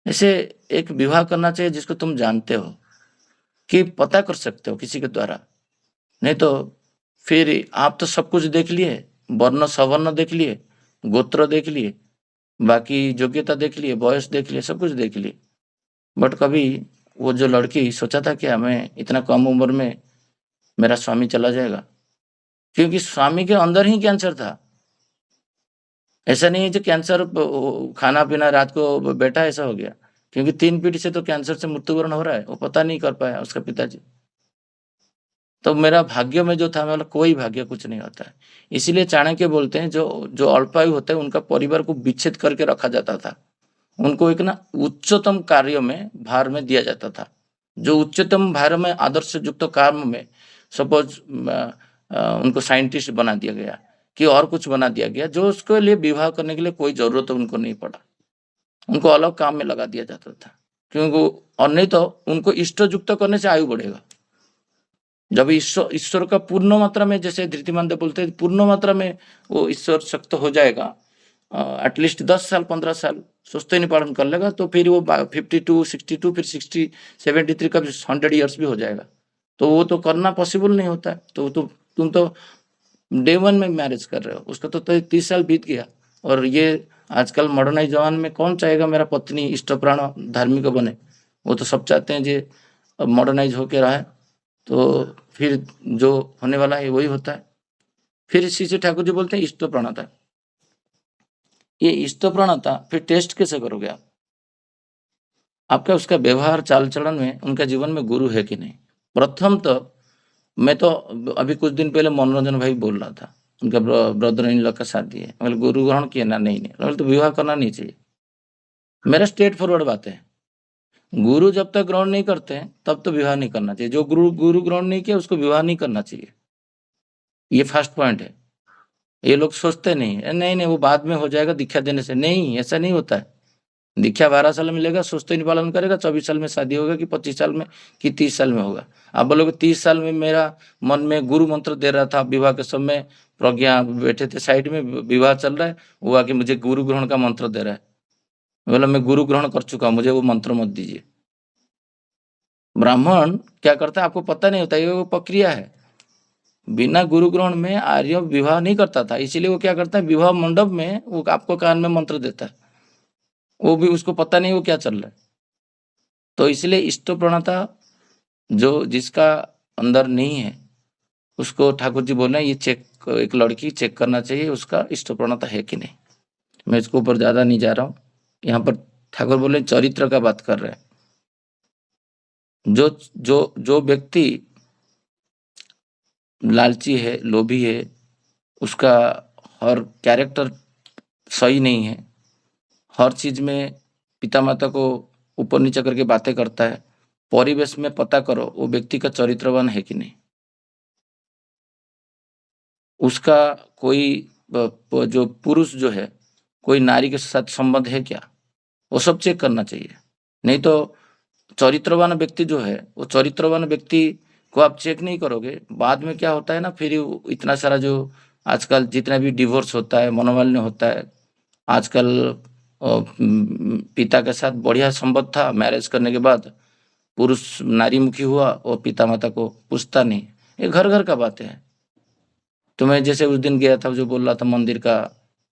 ऐसे एक विवाह करना चाहिए जिसको तुम जानते हो, कि पता कर सकते हो किसी के द्वारा। नहीं तो फिर आप तो सब कुछ देख लिए, वर्ण सवर्ण देख लिए, गोत्र देख लिए, बाकी योग्यता देख लिए, बयस देख लिए, सब कुछ देख लिए, बट कभी वो जो लड़की सोचा था कि मैं इतना कम उम्र में मेरा स्वामी चला जाएगा, क्योंकि स्वामी के अंदर ही कैंसर था। ऐसा नहीं है जो कैंसर खाना पीना रात को बैठा ऐसा हो गया, क्योंकि 3 पीढ़ी से तो कैंसर से मृत्युवरण हो रहा है, वो पता नहीं कर पाया उसका पिताजी। तो मेरा भाग्य में जो था, मतलब कोई भाग्य कुछ नहीं होता है। इसीलिए चाणक्य बोलते हैं जो जो अल्पायु होते हैं उनका परिवार को विच्छेद करके रखा जाता था। उनको एक ना उच्चतम कार्य में भार में दिया जाता था। जो उच्चतम भार में आदर्श युक्त काम में सपोज उनको साइंटिस्ट बना दिया गया कि और कुछ बना दिया गया, जो उसके लिए विवाह करने के लिए कोई जरूरत उनको नहीं पड़ा, उनको अलग काम में लगा दिया जाता था। क्योंकि और नहीं तो उनको इष्ट युक्त करने से आयु बढ़ेगा। जब ईश्वर का पूर्ण मात्रा में, जैसे धृतिमंद बोलते हैं, पूर्ण मात्रा में वो ईश्वर शक्त हो जाएगा, एटलीस्ट 10 साल 15 साल स्वस्थ निपालन कर लेगा, तो फिर वो 52 62 फिर 60 73 का 100 ईयर्स भी हो जाएगा। तो वो तो करना पॉसिबल नहीं होता है। तो तुम तो डे 1 में मैरिज कर रहे हो, उसका तो 30 साल बीत गया। और ये आजकल मॉडर्नाइज जवान में कौन चाहेगा मेरा पत्नी इष्ट प्राण धार्मिक बने? वो तो सब चाहते हैं जी मॉडर्नाइज होके रहे, तो फिर जो होने वाला है वही होता है। फिर इसी से ठाकुर जी बोलते हैं इष्ट प्रणता। ये इष्ट प्रणता फिर टेस्ट कैसे करोगे आप? आपका उसका व्यवहार चाल चलन में, उनका जीवन में गुरु है कि नहीं। प्रथम तो मैं तो अभी कुछ दिन पहले मनोरंजन भाई बोल रहा था, उनका ब्रदर इन लॉ का शादी है, मतलब गुरु ग्रहण किया ना, नहीं तो विवाह करना नहीं चाहिए। मेरा स्ट्रेट फॉरवर्ड बात है, गुरु जब तक ग्रहण नहीं करते हैं तब तो विवाह नहीं करना चाहिए। जो गुरु ग्रहण नहीं किया उसको विवाह नहीं करना चाहिए। ये फर्स्ट पॉइंट है। ये लोग सोचते नहीं वो बाद में हो जाएगा दीक्षा देने से, नहीं, ऐसा नहीं होता है। दीक्षा 12 साल में लेगा, सोच तो नहीं पालन करेगा, 24 साल में शादी होगा कि 25 साल में कि 30 साल में होगा। आप बोलोगे 30 साल में मेरा मन में गुरु मंत्र दे रहा था, विवाह के समय प्रज्ञा बैठे थे साइड में, विवाह चल रहा है, वो आके मुझे गुरु ग्रहण का मंत्र दे रहा है। बोला मैं गुरु ग्रहण कर चुका हूं, मुझे वो मंत्र मत दीजिए। ब्राह्मण क्या करता है आपको पता नहीं होता, ये वो प्रक्रिया है। बिना गुरु ग्रहण में आर्य विवाह नहीं करता था, इसीलिए वो क्या करता है, विवाह मंडप में वो आपको कान में मंत्र देता है, वो भी उसको पता नहीं वो क्या चल रहा है। तो इसलिए इष्ट प्रणता जो जिसका अंदर नहीं है, उसको ठाकुर जी बोल रहे हैं ये चेक, एक लड़की चेक करना चाहिए उसका इष्ट प्रणता है कि नहीं। मैं इसके ऊपर ज्यादा नहीं जा रहा हूँ। यहाँ पर ठाकुर बोले चरित्र का बात कर रहे हैं। जो जो जो व्यक्ति लालची है, लोभी है, उसका हर कैरेक्टर सही नहीं है, हर चीज में पिता माता को ऊपर नीचे करके बातें करता है, परिवेश में पता करो वो व्यक्ति का चरित्रवान है कि नहीं, उसका कोई जो पुरुष जो है कोई नारी के साथ संबंध है क्या, वो सब चेक करना चाहिए। नहीं तो चरित्रवान व्यक्ति जो है, वो चरित्रवान व्यक्ति को आप चेक नहीं करोगे, बाद में क्या होता है ना, फिर इतना सारा जो आजकल जितना भी डिवोर्स होता है, मनोमालिन्य होता है। आजकल पिता के साथ बढ़िया संबंध था, मैरिज करने के बाद पुरुष नारी मुखी हुआ और पिता माता को पूछता नहीं, ये घर घर का बातें है। तो मैं जैसे उस दिन गया था, जो बोल रहा था मंदिर का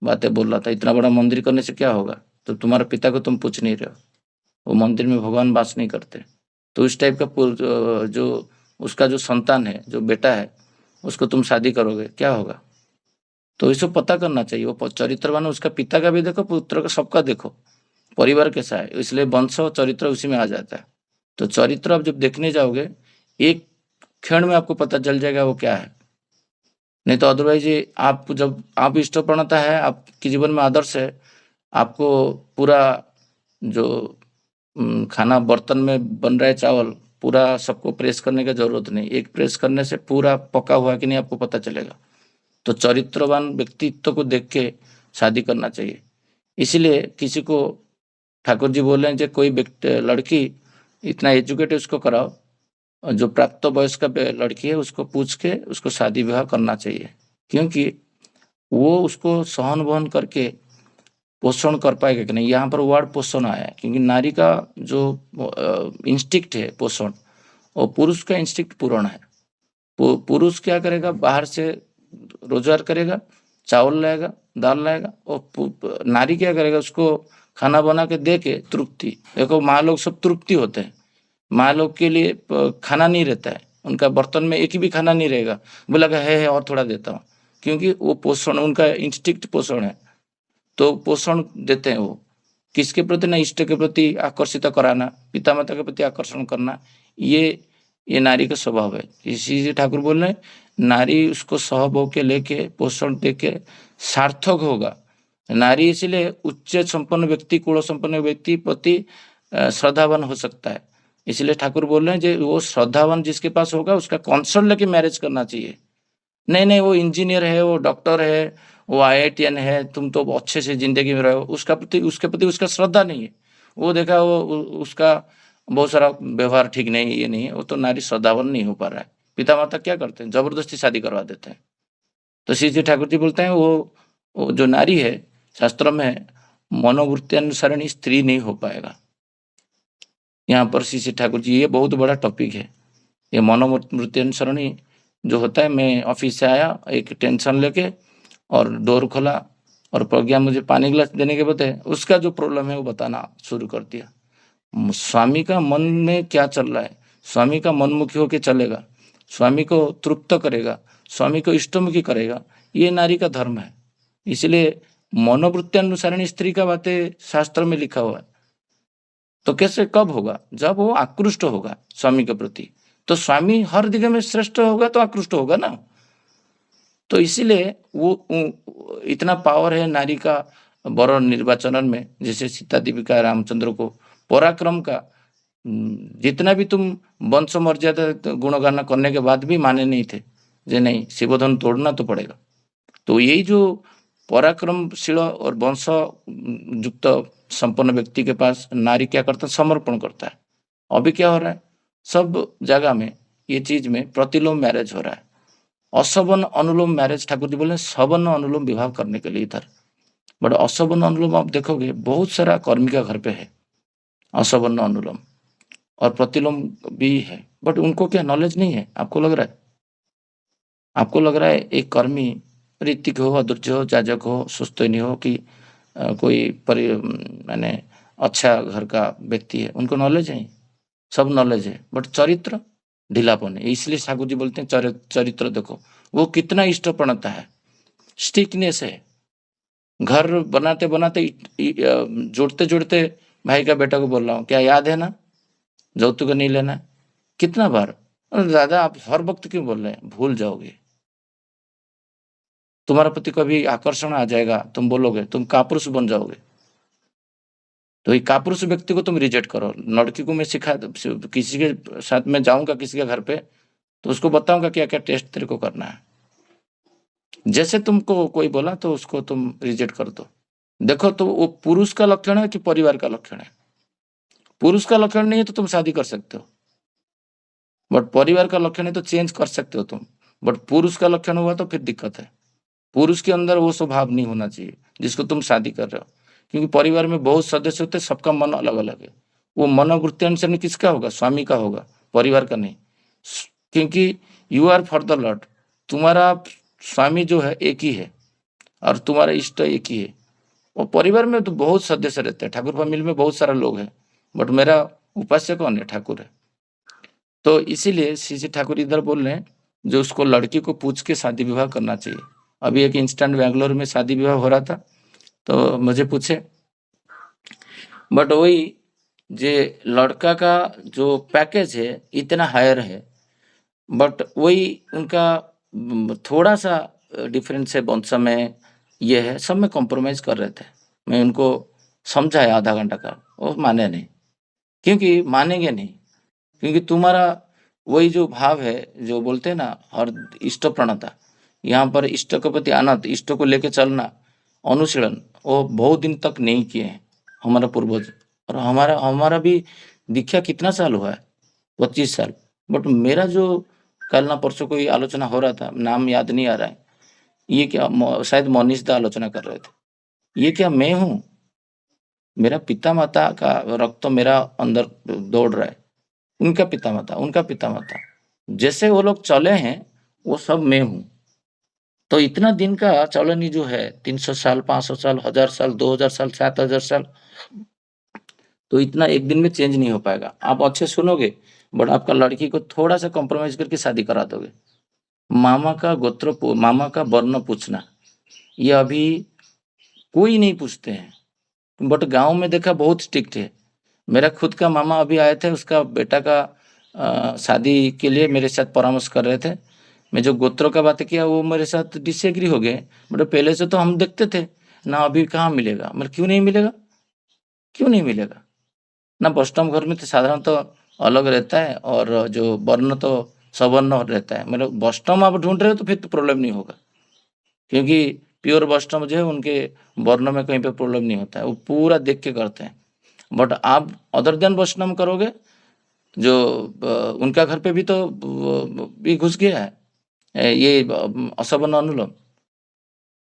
बातें बोल रहा था, इतना बड़ा मंदिर करने से क्या होगा, तो तुम्हारे पिता को तुम पूछ नहीं रहे हो, वो मंदिर में भगवान वास नहीं करते। तो इस टाइप का जो उसका जो संतान है, जो बेटा है, उसको तुम शादी करोगे क्या होगा। तो इसको पता करना चाहिए, वो चरित्रवान, उसका पिता का भी देखो, पुत्र का, सबका देखो, परिवार कैसा है, इसलिए वंश और चरित्र उसी में आ जाता है। तो चरित्र आप जब देखने जाओगे, एक क्षण में आपको पता चल जाएगा वो क्या है। नहीं तो अदरवाइज आप जब आप इष्ट प्रणता है, आपके जीवन में आदर्श है, आपको पूरा जो खाना बर्तन में बन रहा है चावल, पूरा सबको प्रेस करने की जरूरत नहीं, एक प्रेस करने से पूरा पका हुआ कि नहीं आपको पता चलेगा। तो चरित्रवान व्यक्तित्व को देख के शादी करना चाहिए। इसीलिए किसी को ठाकुर जी बोल रहे हैं, जो कोई लड़की इतना एजुकेटेड उसको कराओ, जो प्राप्त वयस्क लड़की है उसको पूछ के उसको शादी विवाह करना चाहिए, क्योंकि वो उसको सहन वहन करके पोषण कर पाएगा कि नहीं। यहाँ पर वर्ड पोषण आया है, क्योंकि नारी का जो इंस्टिक्ट है पोषण, और पुरुष का इंस्टिक्ट पूर्ण है। पुरुष क्या करेगा, बाहर से रोजगार करेगा, चावल लाएगा, दाल लाएगा, और नारी क्या करेगा, उसको खाना बना के दे के तृप्ति। देखो माँ लोग सब तृप्ति होते हैं, माँ लोग के लिए खाना नहीं रहता है, उनका बर्तन में एक भी खाना नहीं रहेगा, बोला है और थोड़ा देता हूँ, क्योंकि वो पोषण, उनका इंस्टिक्ट पोषण है। तो पोषण देते हैं वो किसके प्रति ना, इष्ट के प्रति आकर्षित कराना, पिता माता के प्रति आकर्षण करना, ये नारी का स्वभाव है। इसी से ठाकुर बोल रहे हैं, नारी उसको सहभोग के लेके पोषण दे के सार्थक होगा। नारी इसलिए उच्च संपन्न व्यक्ति, कुल संपन्न व्यक्ति प्रति श्रद्धावान हो सकता है। इसलिए ठाकुर बोल रहे हैं, जो वो श्रद्धावान जिसके पास होगा उसका कंसर्न लेके मैरिज करना चाहिए। नहीं वो इंजीनियर है, वो डॉक्टर है, वो IITN है, तुम तो अच्छे से जिंदगी में रहो, उसके प्रति उसका श्रद्धा नहीं है, वो देखा वो उसका बहुत सारा व्यवहार ठीक नहीं है, ये नहीं है, वो तो नारी श्रद्धावान नहीं हो पा रहा है। पिता माता क्या करते हैं, जबरदस्ती शादी करवा देते हैं। तो श्री ठाकुर जी बोलते हैं वो जो नारी है, शास्त्र में मनोवृत्ति अनुसारणी स्त्री नहीं हो पाएगा। यहाँ पर श्री ठाकुर जी, ये बहुत बड़ा टॉपिक है, ये मनोवृत्ति अनुसरणी जो होता है। मैं ऑफिस से आया एक टेंशन लेके, और डोर खोला, और प्रज्ञा मुझे पानी गिलास देने के बदले उसका जो प्रॉब्लम है वो बताना शुरू कर दिया। स्वामी का मन में क्या चल रहा है, स्वामी का मनमुखी होके चलेगा, स्वामी को तृप्त करेगा, स्वामी को इष्टमुखी करेगा, ये नारी का धर्म है। इसलिए मनोवृत्ति अनुसारणी स्त्री का बातें शास्त्र में लिखा हुआ है। तो कैसे, कब होगा, जब वो आकृष्ट होगा स्वामी के प्रति। तो स्वामी हर दिशा में श्रेष्ठ होगा तो आकृष्ट होगा ना। तो इसीलिए वो इतना पावर है नारी का वर निर्वाचन में। जैसे सीता देवी का रामचंद्र को पराक्रम का, जितना भी तुम वंश मर्यादा गुणगान करने के बाद भी माने नहीं थे, जे नहीं शिवधन तोड़ना तो पड़ेगा। तो यही जो पराक्रमशील और वंश युक्त संपन्न व्यक्ति के पास नारी क्या करता है, समर्पण करता है। अभी क्या हो रहा है, सब जगह में ये चीज में प्रतिलोम मैरिज हो रहा है। असवन अनुलोम मैरिज, ठाकुर जी बोले सवन अनुलोम विवाह करने के लिए इधर, बट असवन अनुलोम आप देखोगे बहुत सारा कर्मी का घर पे है असवन अनुलोम, और प्रतिलोम भी है, बट उनको क्या नॉलेज नहीं है। आपको लग रहा है, आपको लग रहा है एक कर्मी ऋतिक हो, अदुर्ज हो, जाजक हो, सुस्तैनी हो कि कोई माने अच्छा घर का व्यक्ति है, उनको नॉलेज है, सब नॉलेज है, बट चरित्र ढीलापन है। इसलिए ठाकुर जी बोलते हैं चरित्र देखो वो कितना इष्टप्रणता है, स्टिकनेस है। घर बनाते बनाते जोड़ते जोड़ते भाई का बेटा को बोल रहा हूँ, क्या याद है ना, यौतुक नहीं लेना। कितना बार, अरे दादा आप हर वक्त क्यों बोल रहे हैं, भूल जाओगे। तुम्हारा प्रति कभी आकर्षण आ जाएगा, तुम बोलोगे, तुम कापुरुष बन जाओगे। तो ये कापुरुष व्यक्ति को तुम रिजेक्ट करो। लड़की को मैं किसी के साथ में जाऊंगा किसी के घर पे, तो उसको बताऊंगा क्या क्या टेस्ट तेरे को करना है। जैसे तुमको कोई बोला तो उसको तुम रिजेक्ट कर दो। देखो तो वो पुरुष का लक्षण है कि परिवार का लक्षण है। पुरुष का लक्षण नहीं है तो तुम शादी कर सकते हो, बट परिवार का लक्षण है तो चेंज कर सकते हो तुम, बट पुरुष का लक्षण हुआ तो फिर दिक्कत है। पुरुष के अंदर वो स्वभाव नहीं होना चाहिए जिसको तुम शादी कर रहे हो, क्योंकि परिवार में बहुत सदस्य होते हैं, सबका मन अलग अलग है। वो मनोवृत्ति अनुसार किसका होगा, स्वामी का होगा, परिवार का नहीं। क्योंकि you are for the lord, तुम्हारा स्वामी जो है एक ही है और तुम्हारा इष्ट एक ही है। और परिवार में तो बहुत सदस्य रहते हैं, ठाकुर फैमिली में बहुत सारा लोग हैं, बट मेरा उपास्य कौन है, ठाकुर है। तो इसीलिए श्री ठाकुर इधर बोल रहे हैं जो उसको लड़की को पूछ के शादी विवाह करना चाहिए। अभी एक इंस्टेंट बैंगलोर में शादी विवाह हो रहा था, तो मुझे पूछे, बट वही जे लड़का का जो पैकेज है इतना हायर है, बट वही उनका थोड़ा सा डिफरेंस है, वंश में ये है, सब में कॉम्प्रोमाइज कर रहे थे। मैं उनको समझाया आधा घंटा का, वो माने नहीं, क्योंकि मानेंगे नहीं, क्योंकि तुम्हारा वही जो भाव है, जो बोलते हैं ना हर इष्ट प्रणता, यहाँ पर इष्ट के प्रति आनंद, इष्ट को लेके चलना, अनुशीलन वो बहुत दिन तक नहीं किए हैं हमारा पूर्वज। और हमारा भी दीक्षा कितना साल हुआ है, 25 साल। बट मेरा जो कल ना परसों कोई आलोचना हो रहा था, नाम याद नहीं आ रहा है, ये क्या शायद मोनिश दा आलोचना कर रहे थे, ये क्या मैं हूँ, मेरा पिता माता का रक्त तो मेरा अंदर दौड़ रहा है, उनका पिता माता जैसे वो लोग चले हैं वो सब मैं हूँ। तो इतना दिन का चलनी जो है 300 साल, 500 साल, 1000 साल, 2000 साल, 7000 साल, तो इतना एक दिन में चेंज नहीं हो पाएगा। आप अच्छे सुनोगे, बट आपका लड़की को थोड़ा सा कॉम्प्रोमाइज करके शादी करा दोगे। मामा का वर्ण पूछना, ये अभी कोई नहीं पूछते हैं, बट गांव में देखा बहुत स्ट्रिक्ट है। मेरा खुद का मामा अभी आए थे, उसका बेटा का शादी के लिए मेरे साथ परामर्श कर रहे थे। मैं जो गोत्रों का बात किया वो मेरे साथ डिसएग्री हो गए, बट पहले से तो हम देखते थे ना, अभी कहाँ मिलेगा, मतलब क्यों नहीं मिलेगा ना। वैष्णव घर में तो साधारणतः अलग रहता है, और जो वर्ण तो सवर्ण रहता है। मतलब वैष्णव आप ढूंढ रहे हो तो फिर तो प्रॉब्लम नहीं होगा, क्योंकि प्योर वैष्णव जो है उनके वर्ण में कहीं पे प्रॉब्लम नहीं होता है, वो पूरा देख के करते हैं। बट आप अदर देन वैष्णव करोगे, जो उनका घर पे भी तो भी घुस गया है ये असवर्ण अनुलोम।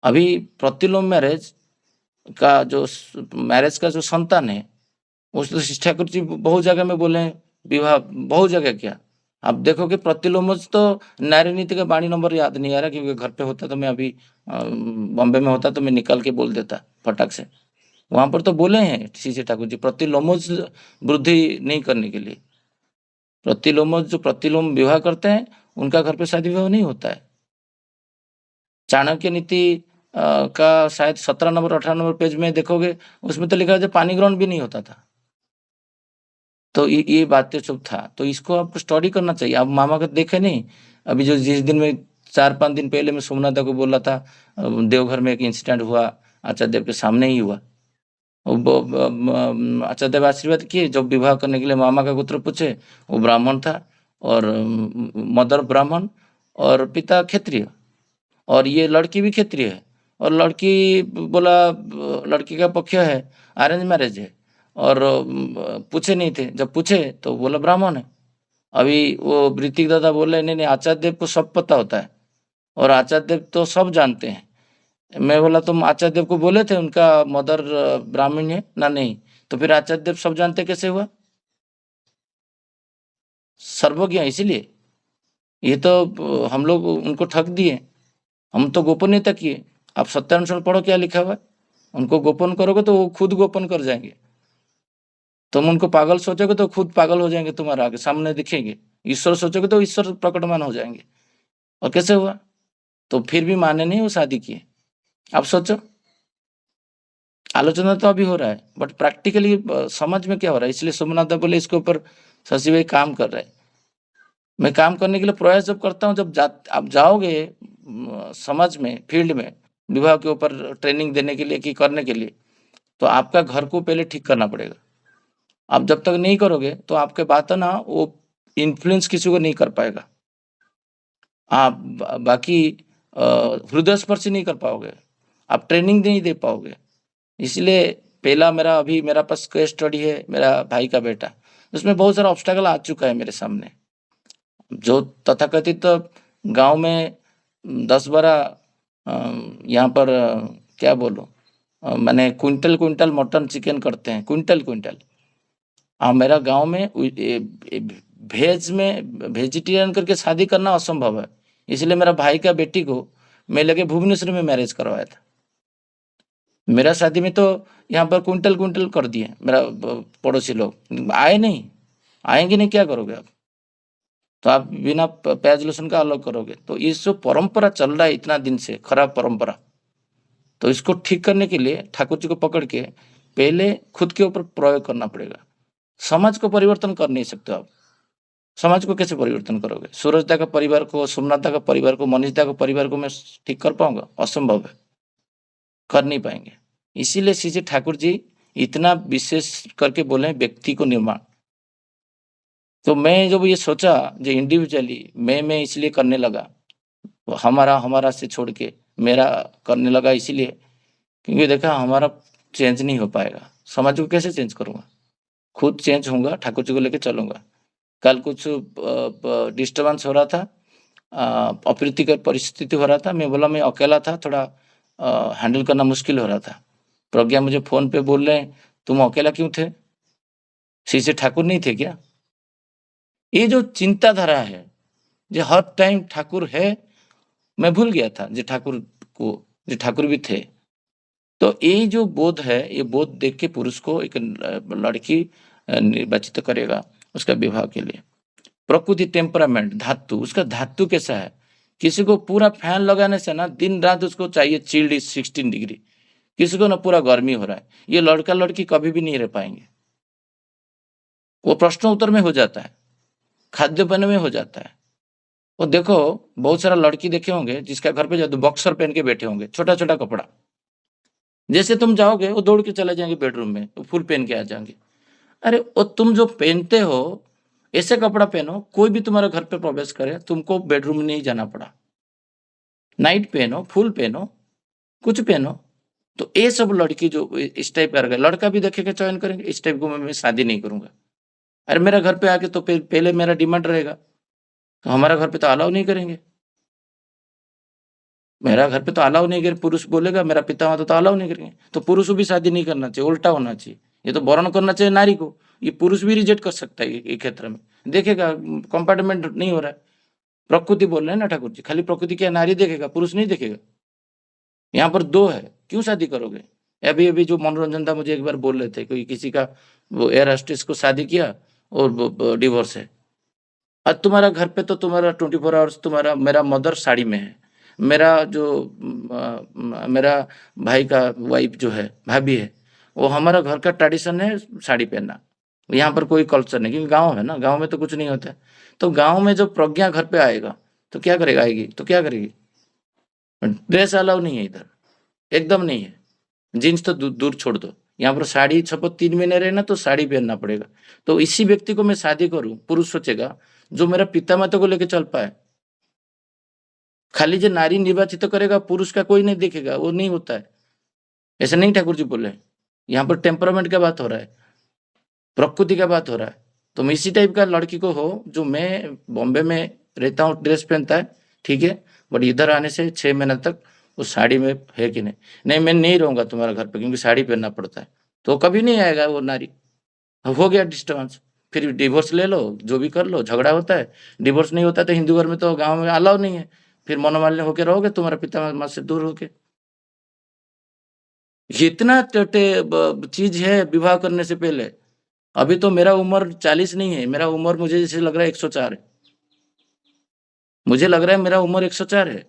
अभी प्रतिलोम मैरिज का जो संतान है, उस तो ठाकुर जी बहुत जगह में बोले विवाह, बहुत जगह क्या आप देखोगे प्रतिलोमज तो नारी नीति का वाणी नंबर याद नहीं आ रहा, क्योंकि घर पे होता तो मैं अभी बॉम्बे में होता तो मैं निकाल के बोल देता फटाक से। वहां पर तो बोले हैं श्री ठाकुर जी प्रतिलोमज वृद्धि नहीं करने के लिए। प्रतिलोमज जो प्रतिलोम विवाह करते हैं उनका घर पे शादी विवाह नहीं होता है। चाणक्य नीति का शायद 17 नंबर 18 नंबर पेज में देखोगे, उसमें तो लिखा है पानी ग्रहण भी नहीं होता था। तो ये बातें सब था, तो इसको आपको स्टडी करना चाहिए। आप मामा को देखे नहीं, अभी जो जिस दिन में 4-5 दिन पहले मैं सोमनाथ को बोला था, देवघर में एक इंसिडेंट हुआ, आचार्य देव के सामने ही हुआ। आचार्य देव आशीर्वाद किए, जब विवाह करने के लिए मामा का गोत्र पूछे, वो ब्राह्मण था, और मदर ब्राह्मण और पिता क्षत्रिय, और ये लड़की भी क्षत्रिय है, और लड़की बोला लड़की का पक्ष है, अरेंज मैरिज है, और पूछे नहीं थे, जब पूछे तो बोला ब्राह्मण है। अभी वो ऋतिक दादा बोले नहीं नहीं, आचार्य देव को सब पता होता है और आचार्य देव तो सब जानते हैं। मैं बोला तुम आचार्य देव को बोले थे उनका मदर ब्राह्मण है ना? नहीं। तो फिर आचार्य देव सब जानते कैसे हुआ? सर्वज्ञ है इसीलिए। ये तो हम लोग उनको ठग दिए, हम तो गोपनीयता किए। आप सत्यानुसार पढ़ो क्या लिखा हुआ है। उनको गोपन करोगे तो वो खुद गोपन कर जाएंगे। तुम उनको पागल सोचोगे तो खुद पागल हो जाएंगे, तुम्हारे आगे सामने दिखेंगे। ईश्वर सोचोगे तो ईश्वर प्रकटमान हो जाएंगे। और कैसे हुआ? तो फिर भी माने नहीं, वो शादी किए। आप सोचो, आलोचना तो अभी हो रहा है बट प्रैक्टिकली समझ में क्या हो रहा है। इसलिए सोमनाथ दा बोले इसके ऊपर शशि भाई काम कर रहे हैं। मैं काम करने के लिए प्रयास जब करता हूँ, जब आप जाओगे समाज में, फील्ड में, विवाह के ऊपर ट्रेनिंग देने के लिए कि करने के लिए, तो आपका घर को पहले ठीक करना पड़ेगा। आप जब तक नहीं करोगे तो आपके बात है ना, वो इन्फ्लुएंस किसी को नहीं कर पाएगा। आप बाकी हृदय स्पर्शी नहीं कर पाओगे, आप ट्रेनिंग नहीं दे पाओगे। इसलिए पहला मेरा पास केस स्टडी है, मेरा भाई का बेटा, उसमें बहुत सारा ऑब्स्टेकल आ चुका है मेरे सामने। जो तथाकथित गांव में 10-12 यहाँ पर क्या बोलूं, मैंने क्विंटल मटन चिकन करते हैं, क्विंटल। मेरा गांव में भेज में वेजिटेरियन करके शादी करना असंभव है। इसलिए मेरा भाई का बेटी को मैं लगे भुवनेश्वर में मैरिज करवाया था। मेरा शादी में तो यहाँ पर क्विंटल कर दिए मेरा पड़ोसी लोग। आए नहीं, आएंगे नहीं, क्या करोगे आप? तो आप बिना प्याज लहसुन का अलग करोगे। तो ये जो परंपरा चल रहा है इतना दिन से, खराब परंपरा, तो इसको ठीक करने के लिए ठाकुर जी को पकड़ के पहले खुद के ऊपर प्रयोग करना पड़ेगा। समाज को परिवर्तन कर नहीं सकते आप। समाज को कैसे परिवर्तन करोगे? सूरजदा का परिवार को, सोमनाथ दा का परिवार को, मनीष दा का परिवार को मैं ठीक कर पाऊंगा? असंभव है, कर नहीं पाएंगे। इसीलिए श्री ठाकुर जी इतना विशेष करके बोले व्यक्ति को निर्माण। तो मैं जब ये सोचा जो इंडिविजुअली मैं इसलिए करने लगा, हमारा से छोड़ के मेरा करने लगा, इसीलिए क्योंकि देखा हमारा चेंज नहीं हो पाएगा। समाज को कैसे चेंज करूंगा? खुद चेंज होऊंगा, ठाकुर जी को लेकर चलूंगा। कल कुछ डिस्टर्बेंस हो रहा था, अप्रीतिकर परिस्थिति हो रहा था, मैं बोला मैं अकेला था, थोड़ा हैंडल करना मुश्किल हो रहा था। प्रज्ञा मुझे फोन पे बोल रहे हैं तुम अकेला क्यों थे? श्री ठाकुर नहीं थे क्या? ये जो चिंताधारा है, जो हर टाइम ठाकुर है, मैं भूल गया था जो ठाकुर भी थे। तो ये जो बोध है, ये बोध देख के पुरुष को एक लड़की निर्वाचित करेगा उसका विवाह के लिए। प्रकृति, टेम्परामेंट, धातु, उसका धातु कैसा है? किसी को पूरा फैन लगाने से ना दिन रात उसको चाहिए चिल्ड 16 डिग्री, किसी को ना पूरा गर्मी हो रहा है। ये लड़का लड़की कभी भी नहीं रह पाएंगे। वो प्रश्न उत्तर में हो जाता है, खाद्य पान में हो जाता है। और देखो बहुत सारा लड़की देखे होंगे जिसका घर पे जादू बॉक्सर पहन के बैठे होंगे, छोटा छोटा कपड़ा, जैसे तुम जाओगे वो दौड़ के चले जाएंगे बेडरूम में, वो फुल पहन के आ जाएंगे। अरे वो तुम जो पहनते हो ऐसे कपड़ा पहनो, कोई भी तुम्हारे घर पे प्रवेश करे तुमको बेडरूम में नहीं जाना पड़ा। नाइट पहनो, फुल पहनो, कुछ पहनो। तो ये सब लड़की जो इस टाइप कर गए, लड़का भी देखेगा चयन करेंगे इस टाइप को मैं शादी नहीं करूंगा। अरे मेरा घर पे आके तो पहले मेरा डिमांड रहेगा, तो हमारा घर पे तो अलाउ नहीं करेंगे। मेरा घर पे तो अलाउ नहीं करेंगे, पुरुष बोलेगा मेरा पिता माता तो अलाउ नहीं करेंगे। तो पुरुष को भी शादी नहीं करना चाहिए, उल्टा होना चाहिए। ये तो वर्ण करना चाहिए नारी को, ये पुरुष भी रिजेक्ट कर सकता है। ये क्षेत्र में देखेगा कंपार्टमेंट नहीं हो रहा है। प्रकृति बोल रहे हैं ना ठाकुर जी, खाली प्रकृति क्या नारी देखेगा, पुरुष नहीं देखेगा। यहाँ पर दो है, क्यों शादी करोगे? अभी जो मनोरंजन था मुझे एक बार बोल रहे थे, कोई किसी का वो एयर होस्टेस को शादी किया और डिवोर्स है। और तुम्हारा घर पे तो तुम्हारा 24 आवर्स तुम्हारा, मेरा मदर साड़ी में है, मेरा जो मेरा भाई का वाइफ जो है, भाभी है, वो हमारा घर का ट्रेडिशन है साड़ी पहनना। यहाँ पर कोई कल्चर नहीं, क्योंकि गांव है ना, गांव में तो कुछ नहीं होता है। तो गांव में जब प्रज्ञा घर पे आएगा तो क्या करेगा, आएगी तो क्या करेगी? ड्रेस अलाउ नहीं है इधर, एकदम नहीं है। जीन्स तो दूर छोड़ दो, यहाँ पर साड़ी शपथ 3 महीने रहना तो साड़ी पहनना पड़ेगा। तो इसी व्यक्ति को मैं शादी करूं, पुरुष सोचेगा जो मेरा पिता माता को लेकर चल पाए। खाली जो नारी निर्वाचित करेगा पुरुष का कोई नहीं देखेगा, वो नहीं होता है। ऐसा नहीं ठाकुर जी बोले। यहाँ पर टेम्परामेंट का बात हो रहा है, प्रकृति का बात हो रहा है। तुम इसी टाइप का लड़की को हो, जो मैं बॉम्बे में रहता हूँ ड्रेस पहनता है, ठीक है, बट इधर आने से 6 महीना तक उस साड़ी में है कि नहीं, नहीं मैं नहीं रहूंगा तुम्हारा घर पे क्योंकि साड़ी पहनना पड़ता है, तो कभी नहीं आएगा वो नारी। हो गया डिस्टर्बेंस, फिर डिवोर्स ले लो, जो भी कर लो, झगड़ा होता है, डिवोर्स नहीं होता तो हिंदू घर में तो गाँव में अलाउ नहीं है, फिर मनोमालिन्य होके रहोगे तुम्हारा पिता माँ से दूर होके। इतना चीज है विवाह करने से पहले। अभी तो मेरा उम्र 40 नहीं है, मेरा उम्र मुझे जैसे लग रहा है 104 है। मुझे लग रहा है मेरा उम्र 104 है,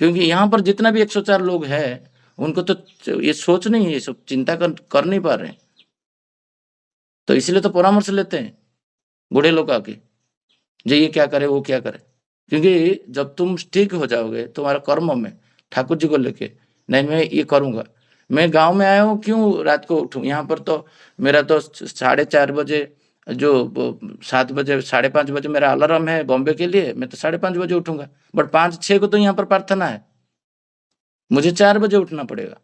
क्योंकि यहाँ पर जितना भी 104 लोग हैं उनको तो ये सोच नहीं है, ये सब चिंता कर नहीं पा रहे हैं। तो इसलिए तो परामर्श लेते हैं बूढ़े लोग आके, जो ये क्या करे वो क्या करे, क्योंकि जब तुम ठीक हो जाओगे तुम्हारा कर्म में ठाकुर जी को लेके, नहीं मैं ये करूंगा, मैं गांव में आया हूँ क्यों रात को उठूं, यहाँ पर तो मेरा तो 4:30 बजे जो 7 बजे 5:30 बजे मेरा अलार्म है बॉम्बे के लिए, मैं तो 5:30 बजे उठूंगा, बट 5-6 को तो यहाँ पर प्रार्थना है, मुझे 4 बजे उठना पड़ेगा।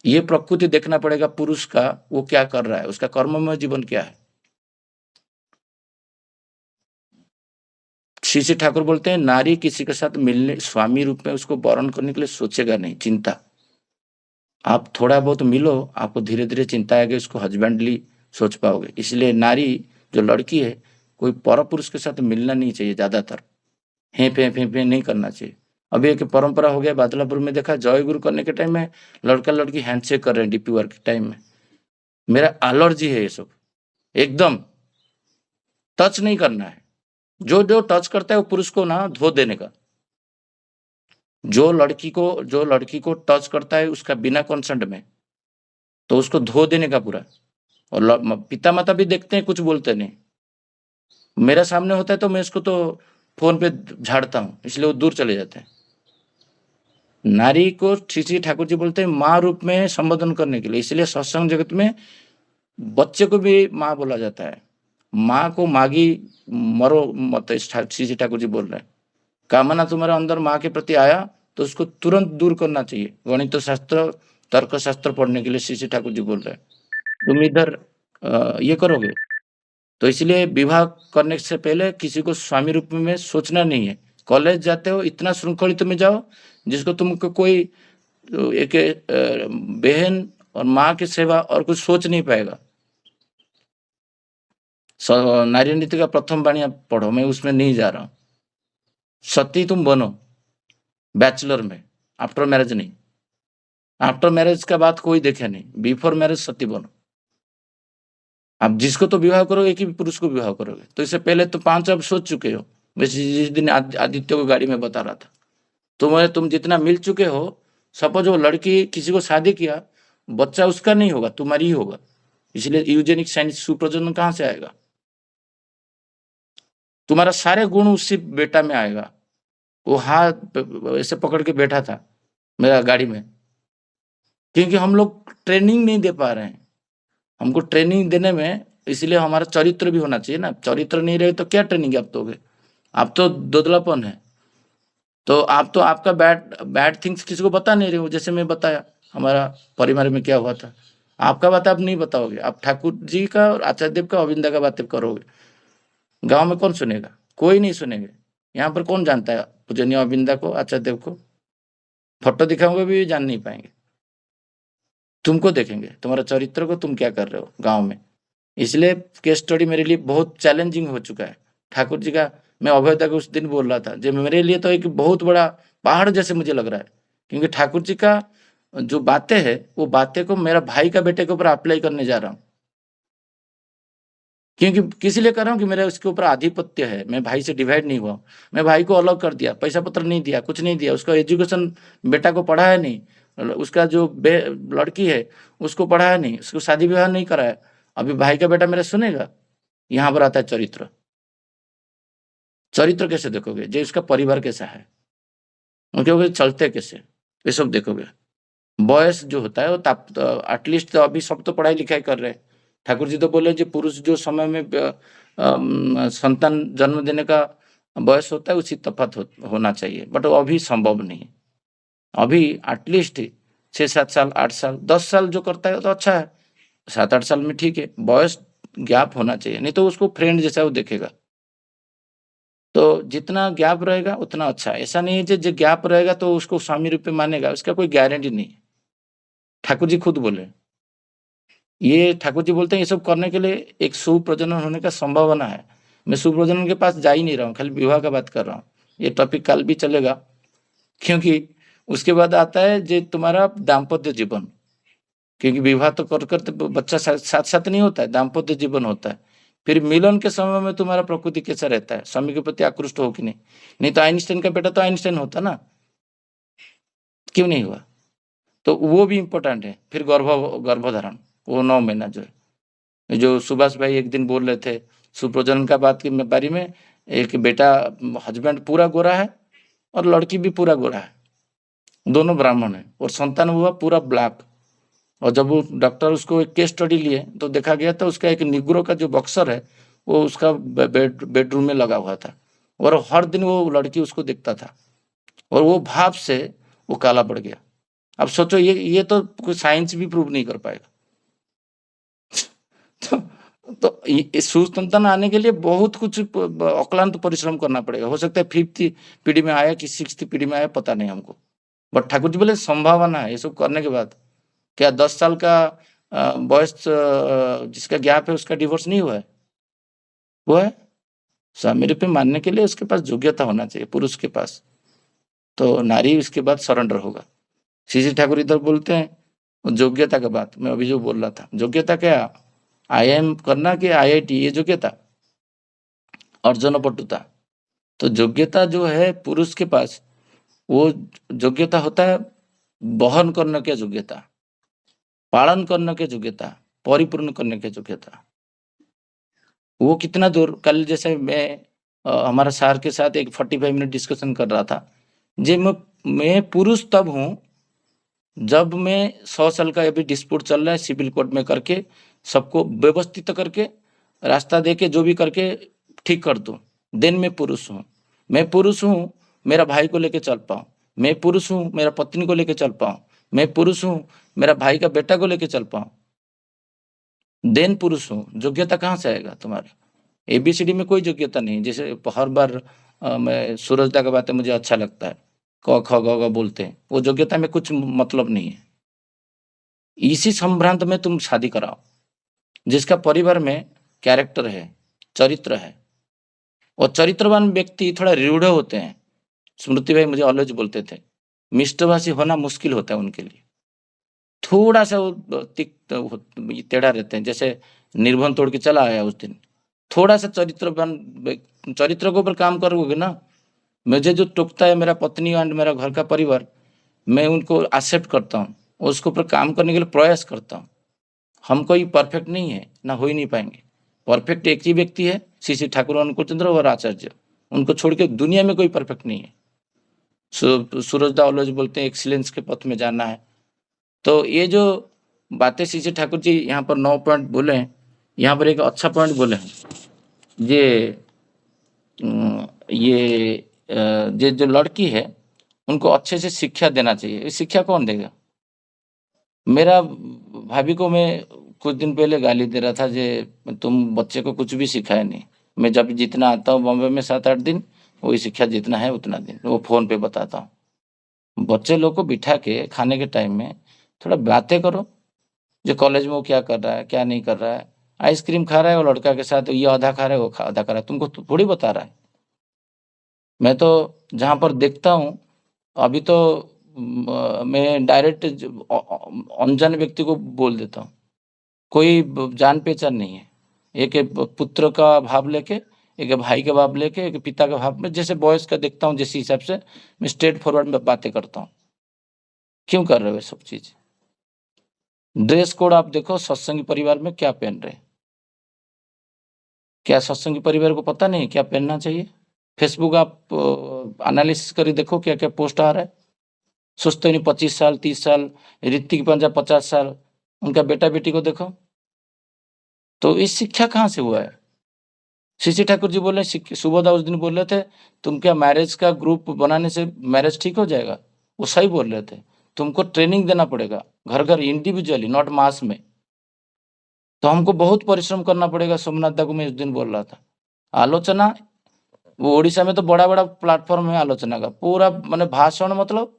ये प्रकृति देखना पड़ेगा पुरुष का, वो क्या कर रहा है, उसका कर्ममय जीवन क्या है। श्री ठाकुर बोलते हैं नारी किसी के साथ मिलने, स्वामी रूप में उसको वर्ण करने के लिए सोचेगा नहीं, चिंता। आप थोड़ा बहुत मिलो, आपको धीरे धीरे चिंता आएगी, उसको हस्बैंडली सोच पाओगे। इसलिए नारी जो लड़की है, कोई पर पुरुष के साथ मिलना नहीं चाहिए, ज्यादातर हे पे नहीं करना चाहिए। अभी एक परंपरा हो गया, बादलापुर में देखा, जय गुरु करने के टाइम में लड़का लड़की हैंडशेक कर रहे हैं डीपी वर्क के टाइम में। मेरा एलर्जी है ये सब, एकदम टच नहीं करना है। जो जो टच करता है वो पुरुष को ना धो देने का। जो लड़की को टच करता है उसका बिना कंसेंट में, तो उसको धो देने का पूरा। और पिता माता भी देखते हैं, कुछ बोलते नहीं। मेरा सामने होता है तो मैं इसको तो फोन पे झाड़ता हूँ, इसलिए वो दूर चले जाते हैं। नारी को श्री ठाकुर जी बोलते हैं माँ रूप में संबोधन करने के लिए, इसलिए सत्संग जगत में बच्चे को भी माँ बोला जाता है। माँ को मागी मरो मत, श्री ठाकुर जी बोल रहे हैं। कामना तुम्हारे अंदर माँ के प्रति आया तो उसको तुरंत दूर करना चाहिए। गणित शास्त्र, तर्क शास्त्र पढ़ने के लिए श्री ठाकुर जी बोल रहे हैं, तुम इधर ये करोगे। तो इसलिए विवाह करने से पहले किसी को स्वामी रूप में सोचना नहीं है। कॉलेज जाते हो इतना श्रृंखलित में जाओ जिसको तुमको कोई एक बहन और माँ की सेवा और कुछ सोच नहीं पाएगा। नारी नीति का प्रथम वाणी आप पढ़ो, मैं उसमें नहीं जा रहा हूँ। सती तुम बनो बैचलर में, आफ्टर मैरिज नहीं। आफ्टर मैरिज का बात कोई देखे नहीं, बिफोर मैरिज सती बनो। आप जिसको तो विवाह करोगे, एक ही पुरुष को विवाह करोगे, तो इससे पहले तो 5 आप सोच चुके हो। वैसे जिस दिन आदित्य को गाड़ी में बता रहा था, तुम जितना मिल चुके हो, सपोज वो लड़की किसी को शादी किया, बच्चा उसका नहीं होगा, तुम्हारी ही होगा। इसलिए यूजेनिक साइंस, सुप्रजनन कहाँ से आएगा? तुम्हारा सारे गुण उसी बेटा में आएगा। वो हाथ ऐसे पकड़ के बैठा था मेरा गाड़ी में, क्योंकि हम लोग ट्रेनिंग नहीं दे पा रहे हैं। हमको ट्रेनिंग देने में, इसलिए हमारा चरित्र भी होना चाहिए ना। चरित्र नहीं रहे तो क्या ट्रेनिंग आप दोगे? आप तो दोदलापन है, तो आप तो आपका बैड थिंग्स किसी को बता नहीं रहे हो। जैसे मैं बताया हमारा परिवार में क्या हुआ था, आपका बात आप नहीं बताओगे। आप ठाकुर जी का और आचार्य देव का, अविंदा का बातें करोगे। गांव में कौन सुनेगा? कोई नहीं सुनेंगे। यहाँ पर कौन जानता है पूजनीय अविंदा को, आचार्य देव को? फोटो दिखाऊंगे भी जान नहीं पाएंगे। तुमको देखेंगे, तुम्हारा चरित्र को, तुम क्या कर रहे हो गांव में। इसलिए केस स्टडी मेरे लिए बहुत चैलेंजिंग हो चुका है। ठाकुर जी का, मैं अभयदा को उस दिन बोल रहा था, जो मेरे लिए तो एक बहुत बड़ा पहाड़ जैसे मुझे लग रहा है, क्योंकि ठाकुर जी का जो बातें है, वो बातें को मेरा भाई का बेटे के ऊपर अप्लाई करने जा रहा हूँ। क्योंकि किसी लिए कर रहा हूँ कि मेरा उसके ऊपर आधिपत्य है, मैं भाई से डिवाइड नहीं हुआ। मैं भाई को अलग कर दिया, पैसा पत्र नहीं दिया, कुछ नहीं दिया, उसका एजुकेशन बेटा को पढ़ाया नहीं, उसका जो लड़की है उसको पढ़ाया नहीं, उसको शादी विवाह नहीं कराया। अभी भाई का बेटा मेरा सुनेगा? यहाँ पर आता है चरित्र। चरित्र कैसे देखोगे? जो उसका परिवार कैसा है, उनके चलते कैसे, ये सब देखोगे। बॉयस जो होता है वो एटलीस्ट तो अभी सब तो पढ़ाई लिखाई कर रहे हैं। ठाकुर जी तो बोले जो पुरुष जो समय में संतान जन्म देने का बयस होता है उसी तफात होना चाहिए, बट वो अभी संभव नहीं है। अभी एटलीस्ट 6-7 साल, 8 साल, 10 साल जो करता है तो अच्छा है, 7-8 साल में ठीक है, बयस गैप होना चाहिए, नहीं तो उसको फ्रेंड जैसा वो देखेगा। तो जितना गैप रहेगा उतना अच्छा है। ऐसा नहीं है जो गैप रहेगा तो उसको स्वामी रूप में मानेगा, उसका कोई गारंटी नहीं है। ठाकुर जी खुद बोले, ये ठाकुर जी बोलते हैं ये सब करने के लिए एक सुप्रजनन होने का संभावना है। मैं सुप्रजनन के पास जा ही नहीं रहा हूँ, खाली विवाह का बात कर रहा हूँ। ये टॉपिक कल भी चलेगा, क्योंकि उसके बाद आता है जो तुम्हारा दाम्पत्य जीवन, क्योंकि विवाह तो कर तो बच्चा साथ साथ नहीं होता है, दाम्पत्य जीवन होता है। फिर मिलन के समय में तुम्हारा प्रकृति कैसा रहता है, स्वामी के प्रति आकृष्ट हो कि नहीं। नहीं तो आइंस्टाइन का बेटा तो आइंस्टाइन होता ना, क्यों नहीं हुआ? तो वो भी इम्पोर्टेंट है। फिर गर्भधारण, वो 9 महीना जो सुभाष भाई एक दिन बोल रहे थे सुप्रजनन का बात के बारे में, एक बेटा हस्बैंड पूरा गोरा है और लड़की भी पूरा गोरा है, दोनों ब्राह्मण है, और संतान हुआ पूरा ब्लैक। और जब वो डॉक्टर उसको एक केस स्टडी लिए तो देखा गया था उसका एक निग्रो का जो बॉक्सर है वो उसका बेडरूम में लगा हुआ था, और हर दिन वो लड़की उसको देखता था, और वो भाव से वो काला पड़ गया। अब सोचो, ये तो कोई साइंस भी प्रूव नहीं कर पाएगा। तो सुसंतान आने के लिए बहुत कुछ अक्लांत परिश्रम करना पड़ेगा। हो सकता है 5th पीढ़ी में आया कि 6th पीढ़ी में आया, पता नहीं हमको, बट ठाकुर जी बोले संभावना है ये सब करने के बाद। क्या 10 साल का बॉयस जिसका गैप है उसका डिवोर्स नहीं हुआ है? हुआ है। स्वामी रूप में मानने के लिए उसके पास योग्यता होना चाहिए, पुरुष के पास, तो नारी उसके बाद सरेंडर होगा। श्री ठाकुर इधर बोलते हैं योग्यता का बात, मैं अभी जो बोल रहा था, योग्यता क्या, IIM करना कि IIT, ये योग्यता, अर्जुन पटुता। तो योग्यता जो है पुरुष के पास, वो योग्यता होता है वहन करने की योग्यता, पालन करने की योग्यता, परिपूर्ण करने की योग्यता। वो कितना दूर, कल जैसे मैं हमारा सर के साथ एक 45 मिनट डिस्कशन कर रहा था, जे मैं पुरुष तब हूँ जब मैं 100 साल का अभी डिस्प्यूट चल रहा है सिविल कोर्ट में करके, सबको व्यवस्थित करके, रास्ता दे के, जो भी करके ठीक कर दूं, देन मैं पुरुष हूँ। मैं पुरुष हूँ मेरा भाई को लेके चल पाऊँ, मैं पुरुष हूँ मेरा पत्नी को लेके चल पाऊँ, मैं पुरुष हूँ मेरा भाई का बेटा को लेके चल पाऊँ, देन पुरुष हूँ। योग्यता कहाँ से आएगा तुम्हारे? ABCD में कोई योग्यता नहीं। जैसे हर बार मैं सूरजदा का बातें मुझे अच्छा लगता है, क ख ग घ बोलते हैं, वो योग्यता में कुछ मतलब नहीं है। इसी संभ्रांत में तुम शादी कराओ, जिसका परिवार में कैरेक्टर है, चरित्र है, और चरित्रवान व्यक्ति थोड़ा रूढ़ होते हैं। स्मृति भाई मुझे ऑलवेज बोलते थे, मिष्टभाषी होना मुश्किल होता है उनके लिए, थोड़ा सा वो टेढ़ा रहते हैं। जैसे निर्बंध तोड़ के चला आया उस दिन, थोड़ा सा चरित्रवान, चरित्र के ऊपर काम करोगे ना। मुझे जो टोकता है मेरा पत्नी एंड मेरा घर का परिवार, मैं उनको एक्सेप्ट करता हूँ, उसके ऊपर काम करने के लिए प्रयास करता हूँ। हम कोई परफेक्ट नहीं है, ना हो ही नहीं पाएंगे। परफेक्ट एक ही व्यक्ति है, श्री ठाकुर अनुकूल चंद्र और आचार्य, उनको छोड़ के दुनिया में कोई परफेक्ट नहीं है। सूरजदा ऑलवेज बोलते हैं एक्सीलेंस के पथ में जाना है। तो ये जो बातें श्री ठाकुर जी यहाँ पर 9 पॉइंट बोले हैं, यहाँ पर एक अच्छा पॉइंट बोले हैं, ये जो लड़की है उनको अच्छे से शिक्षा देना चाहिए। शिक्षा कौन देगा? मेरा भाभी को मैं कुछ दिन पहले गाली दे रहा था, जे तुम बच्चे को कुछ भी सिखाए नहीं। मैं जब जितना आता हूँ बॉम्बे में 7-8 दिन, वही शिक्षा जितना है उतना दिन वो फोन पे बताता हूँ। बच्चे लोग को बिठा के खाने के टाइम में थोड़ा बातें करो, जो कॉलेज में वो क्या कर रहा है क्या नहीं कर रहा है। आइसक्रीम खा रहा है वो लड़का के साथ, ये आधा खा रहा है वो आधा खा रहा है, तुमको थोड़ी बता रहा है। मैं तो जहाँ पर देखता हूँ, अभी तो मैं डायरेक्ट अनजान व्यक्ति को बोल देता हूँ, कोई जान पहचान नहीं है। एक पुत्र का भाव लेके, एक भाई का भाव लेके, एक पिता का भाव में, जैसे बॉयज का देखता हूँ जिस हिसाब से मैं स्ट्रेट फॉरवर्ड में बातें करता हूँ। क्यों कर रहे हो सब चीज? ड्रेस कोड आप देखो, सत्संगी परिवार में क्या पहन रहे, क्या सत्संगी परिवार को पता नहीं क्या पहनना चाहिए? फेसबुक आप एनालिसिस कर देखो क्या क्या पोस्ट आ रहा है। सोचते नहीं 25 साल 30 साल, ऋतिक पंजा 50 साल, उनका बेटा बेटी को देखो। तो इस शिक्षा कहाँ से हुआ है? सीसी ठाकुर जी बोले, सुबोधा उस दिन बोल रहे थे, तुम क्या मैरिज का ग्रुप बनाने से मैरिज ठीक हो जाएगा? वो सही बोल रहे थे। तुमको ट्रेनिंग देना पड़ेगा घर घर इंडिविजुअली, नॉट मास में। तो हमको बहुत परिश्रम करना पड़ेगा। सोमनाथ दा को मैं उस दिन बोल रहा था। आलोचना वो ओडिशा में तो बड़ा बड़ा प्लेटफॉर्म है आलोचना का, पूरा माने भाषण, मतलब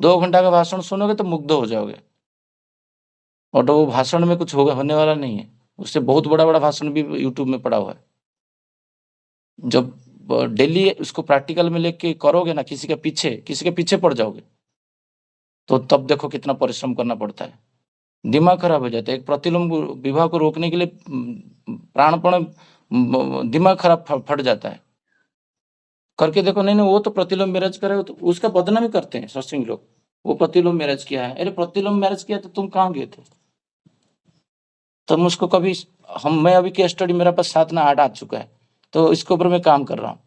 2 घंटा का भाषण सुनोगे तो मुग्ध हो जाओगे। और तो वो भाषण में कुछ होगा होने वाला नहीं है, उससे बहुत बड़ा बड़ा भाषण भी यूट्यूब में पड़ा हुआ है। जब डेली उसको प्रैक्टिकल में लेके करोगे ना, किसी के पीछे पड़ जाओगे, तो तब देखो कितना परिश्रम करना पड़ता है। दिमाग खराब हो जाता है। एक प्रतिलोम विवाह को रोकने के लिए प्राणपण दिमाग खराब फट जाता है। करके देखो, नहीं वो तो प्रतिलोम मैरिज करे, तो उसका बदनामी करते हैं सत्संगी लोग। वो प्रतिलोम मैरिज किया है। अरे प्रतिलोम मैरिज किया तो तुम कहाँ गए थे? तुम उसको कभी मैं अभी केस स्टडी मेरे पास 7 ना 8 आ चुका है, तो इसके ऊपर मैं काम कर रहा हूँ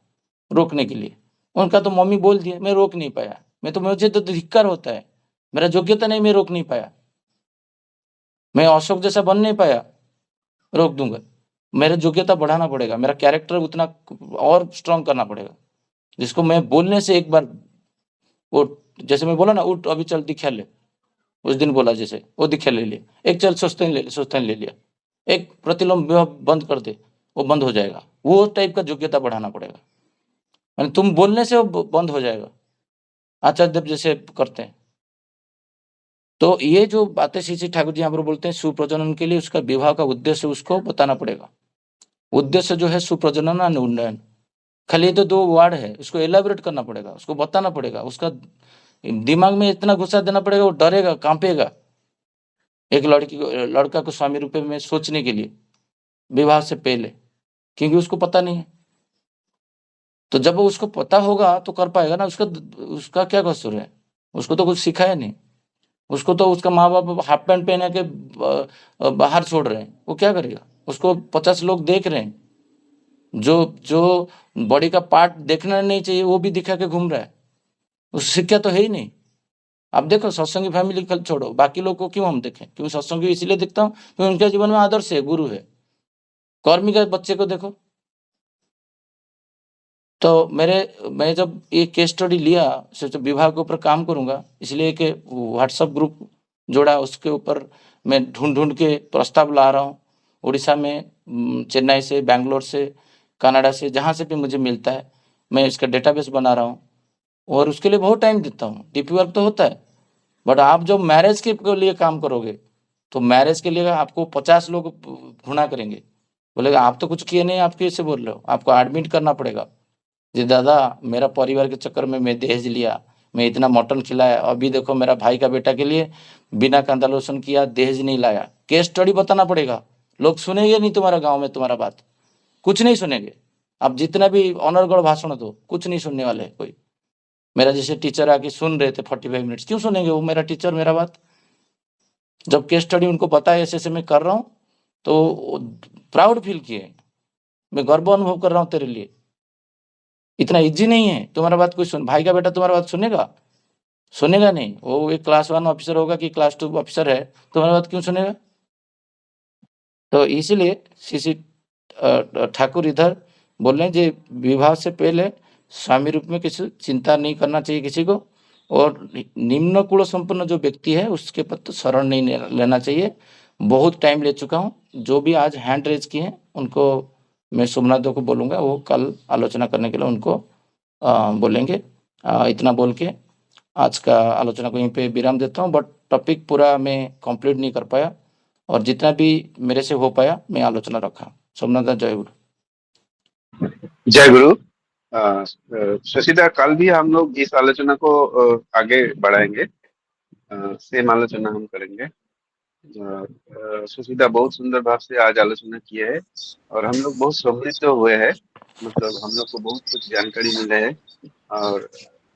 रोकने के लिए। उनका तो मम्मी बोल दिया, मैं रोक नहीं पाया। मुझे तो धिक्कार होता है, मेरा योग्यता नहीं, मैं रोक नहीं पाया। मैं अशोक जैसा बन नहीं पाया, रोक दूंगा। मेरा योग्यता बढ़ाना पड़ेगा, मेरा कैरेक्टर उतना और स्ट्रांग करना पड़ेगा, जिसको मैं बोलने से एक बार वो, जैसे मैं बोला ना, उठ अभी चल दिखा ले, उस दिन बोला जैसे, वो दिखा ले लिया। एक चल सोचते ले लिया। एक प्रतिलोम विवाह बंद कर दे, वो बंद हो जाएगा। वो टाइप का योग्यता बढ़ाना पड़ेगा। यानी तुम बोलने से वो बंद हो जाएगा, आचार्य देव जैसे करते हैं। तो ये जो बातें सीसी ठाकुर जी यहाँ पर बोलते हैं सुप्रजनन के लिए, उसका विवाह का उद्देश्य उसको बताना पड़ेगा। उद्देश्य जो है सुप्रजनन और उन्नयन, खाली तो 2 वर्ड है, उसको एलाबोरेट करना पड़ेगा, उसको बताना पड़ेगा, उसका दिमाग में इतना घुसा देना पड़ेगा, वो डरेगा, कांपेगा। एक लड़का को स्वामी रूप में सोचने के लिए विवाह से पहले, क्योंकि उसको पता नहीं है। तो जब उसको पता होगा तो कर पाएगा ना। उसका क्या कसूर है? उसको तो कुछ सिखाया नहीं। उसको तो उसका माँ बाप हाफ पैंट पहने के बाहर छोड़ रहे हैं, वो क्या करेगा? उसको 50 लोग देख रहे हैं, जो बॉडी का पार्ट देखना नहीं चाहिए वो भी दिखा के घूम रहा है। उस शिक्षा तो है ही नहीं। अब देखो सत्संगी फैमिली कल छोड़ो, बाकी लोग को क्यों हम देखें? क्योंकि सत्संगी इसलिए देखता हूँ क्योंकि उनके जीवन में आदर्श है, गुरु है। कर्मी का बच्चे को देखो। तो मैं जब ये केस स्टडी लिया, सोचा विवाह के ऊपर काम करूंगा, इसलिए कि व्हाट्सएप ग्रुप जोड़ा, उसके ऊपर मैं ढूंढ के प्रस्ताव ला रहा हूँ। उड़ीसा में, चेन्नई से, बैंगलोर से, कनाडा से, जहाँ से भी मुझे मिलता है, मैं इसका डेटाबेस बना रहा हूँ और उसके लिए बहुत टाइम देता हूँ। डीपी वर्क तो होता है, बट आप जब मैरिज के लिए काम करोगे तो मैरिज के लिए आपको 50 लोग घुना करेंगे, बोलेगा आप तो कुछ किए नहीं, आप कैसे बोल रहे हो? आपको एडमिट करना पड़ेगा जी, दादा मेरा परिवार के चक्कर में मैं दहेज लिया, मैं इतना मटन खिलाया, अभी देखो मेरा भाई का बेटा के लिए बिना कांदा लहसुन किया, दहेज नहीं लाया। केस स्टडी बताना पड़ेगा। लोग सुनेंगे नहीं तुम्हारा गांव में, तुम्हारा बात कुछ नहीं सुनेंगे। आप जितना भी ऑनरगढ़ भाषण दो, कुछ नहीं सुनने वाले कोई। मेरा जैसे टीचर आके सुन रहे थे 45 मिनट्स, क्यों सुनेंगे वो? मेरा टीचर मेरा बात। जब केस स्टडी उनको पता है ऐसे मैं कर रहा हूँ, तो प्राउड फील किए, मैं गर्व अनुभव कर रहा हूँ तेरे लिए। इतना इजी नहीं है तुम्हारा बात कोई सुन। भाई का बेटा तुम्हारा बात सुनेगा नहीं। वो एक क्लास 1 ऑफिसर होगा कि क्लास 2 ऑफिसर है, तुम्हारा बात क्यों सुनेगा? तो इसीलिए सीसी ठाकुर इधर बोल रहे हैं जी, विवाह से पहले स्वामी रूप में किसी चिंता नहीं करना चाहिए किसी को, और निम्न कुल संपन्न जो व्यक्ति है उसके पद शरण नहीं लेना चाहिए। बहुत टाइम ले चुका हूँ। जो भी आज हैंड रेज किए हैं उनको मैं सोमनाथ को बोलूँगा, वो कल आलोचना करने के लिए उनको बोलेंगे। इतना बोल के आज का आलोचना को यहीं पे विराम देता हूँ। बट टॉपिक पूरा मैं कंप्लीट नहीं कर पाया, और जितना भी मेरे से हो पाया मैं आलोचना रखा। सोमनाथ, जय गुरु। जय गुरु। शशिदा, कल भी हम लोग इस आलोचना को आगे बढ़ाएंगे, सेम आलोचना हम करेंगे। सुशीदा बहुत सुंदर भाव से आज आलोचना की है और हम लोग बहुत समृद्ध हुए हैं। मतलब हम लोग को बहुत कुछ जानकारी मिला है। और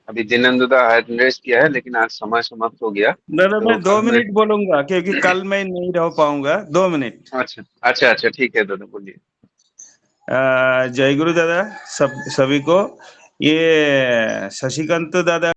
अभी दिनंदा एड्रेस किया है, लेकिन आज समय समाप्त हो गया। दादा तो मैं 2 कल मिनट बोलूंगा क्योंकि कल मैं नहीं रह पाऊंगा। 2 मिनट। अच्छा अच्छा अच्छा, ठीक है दादा, बोलिए। जय गुरु दादा, सभी को। ये शशिकांत दादा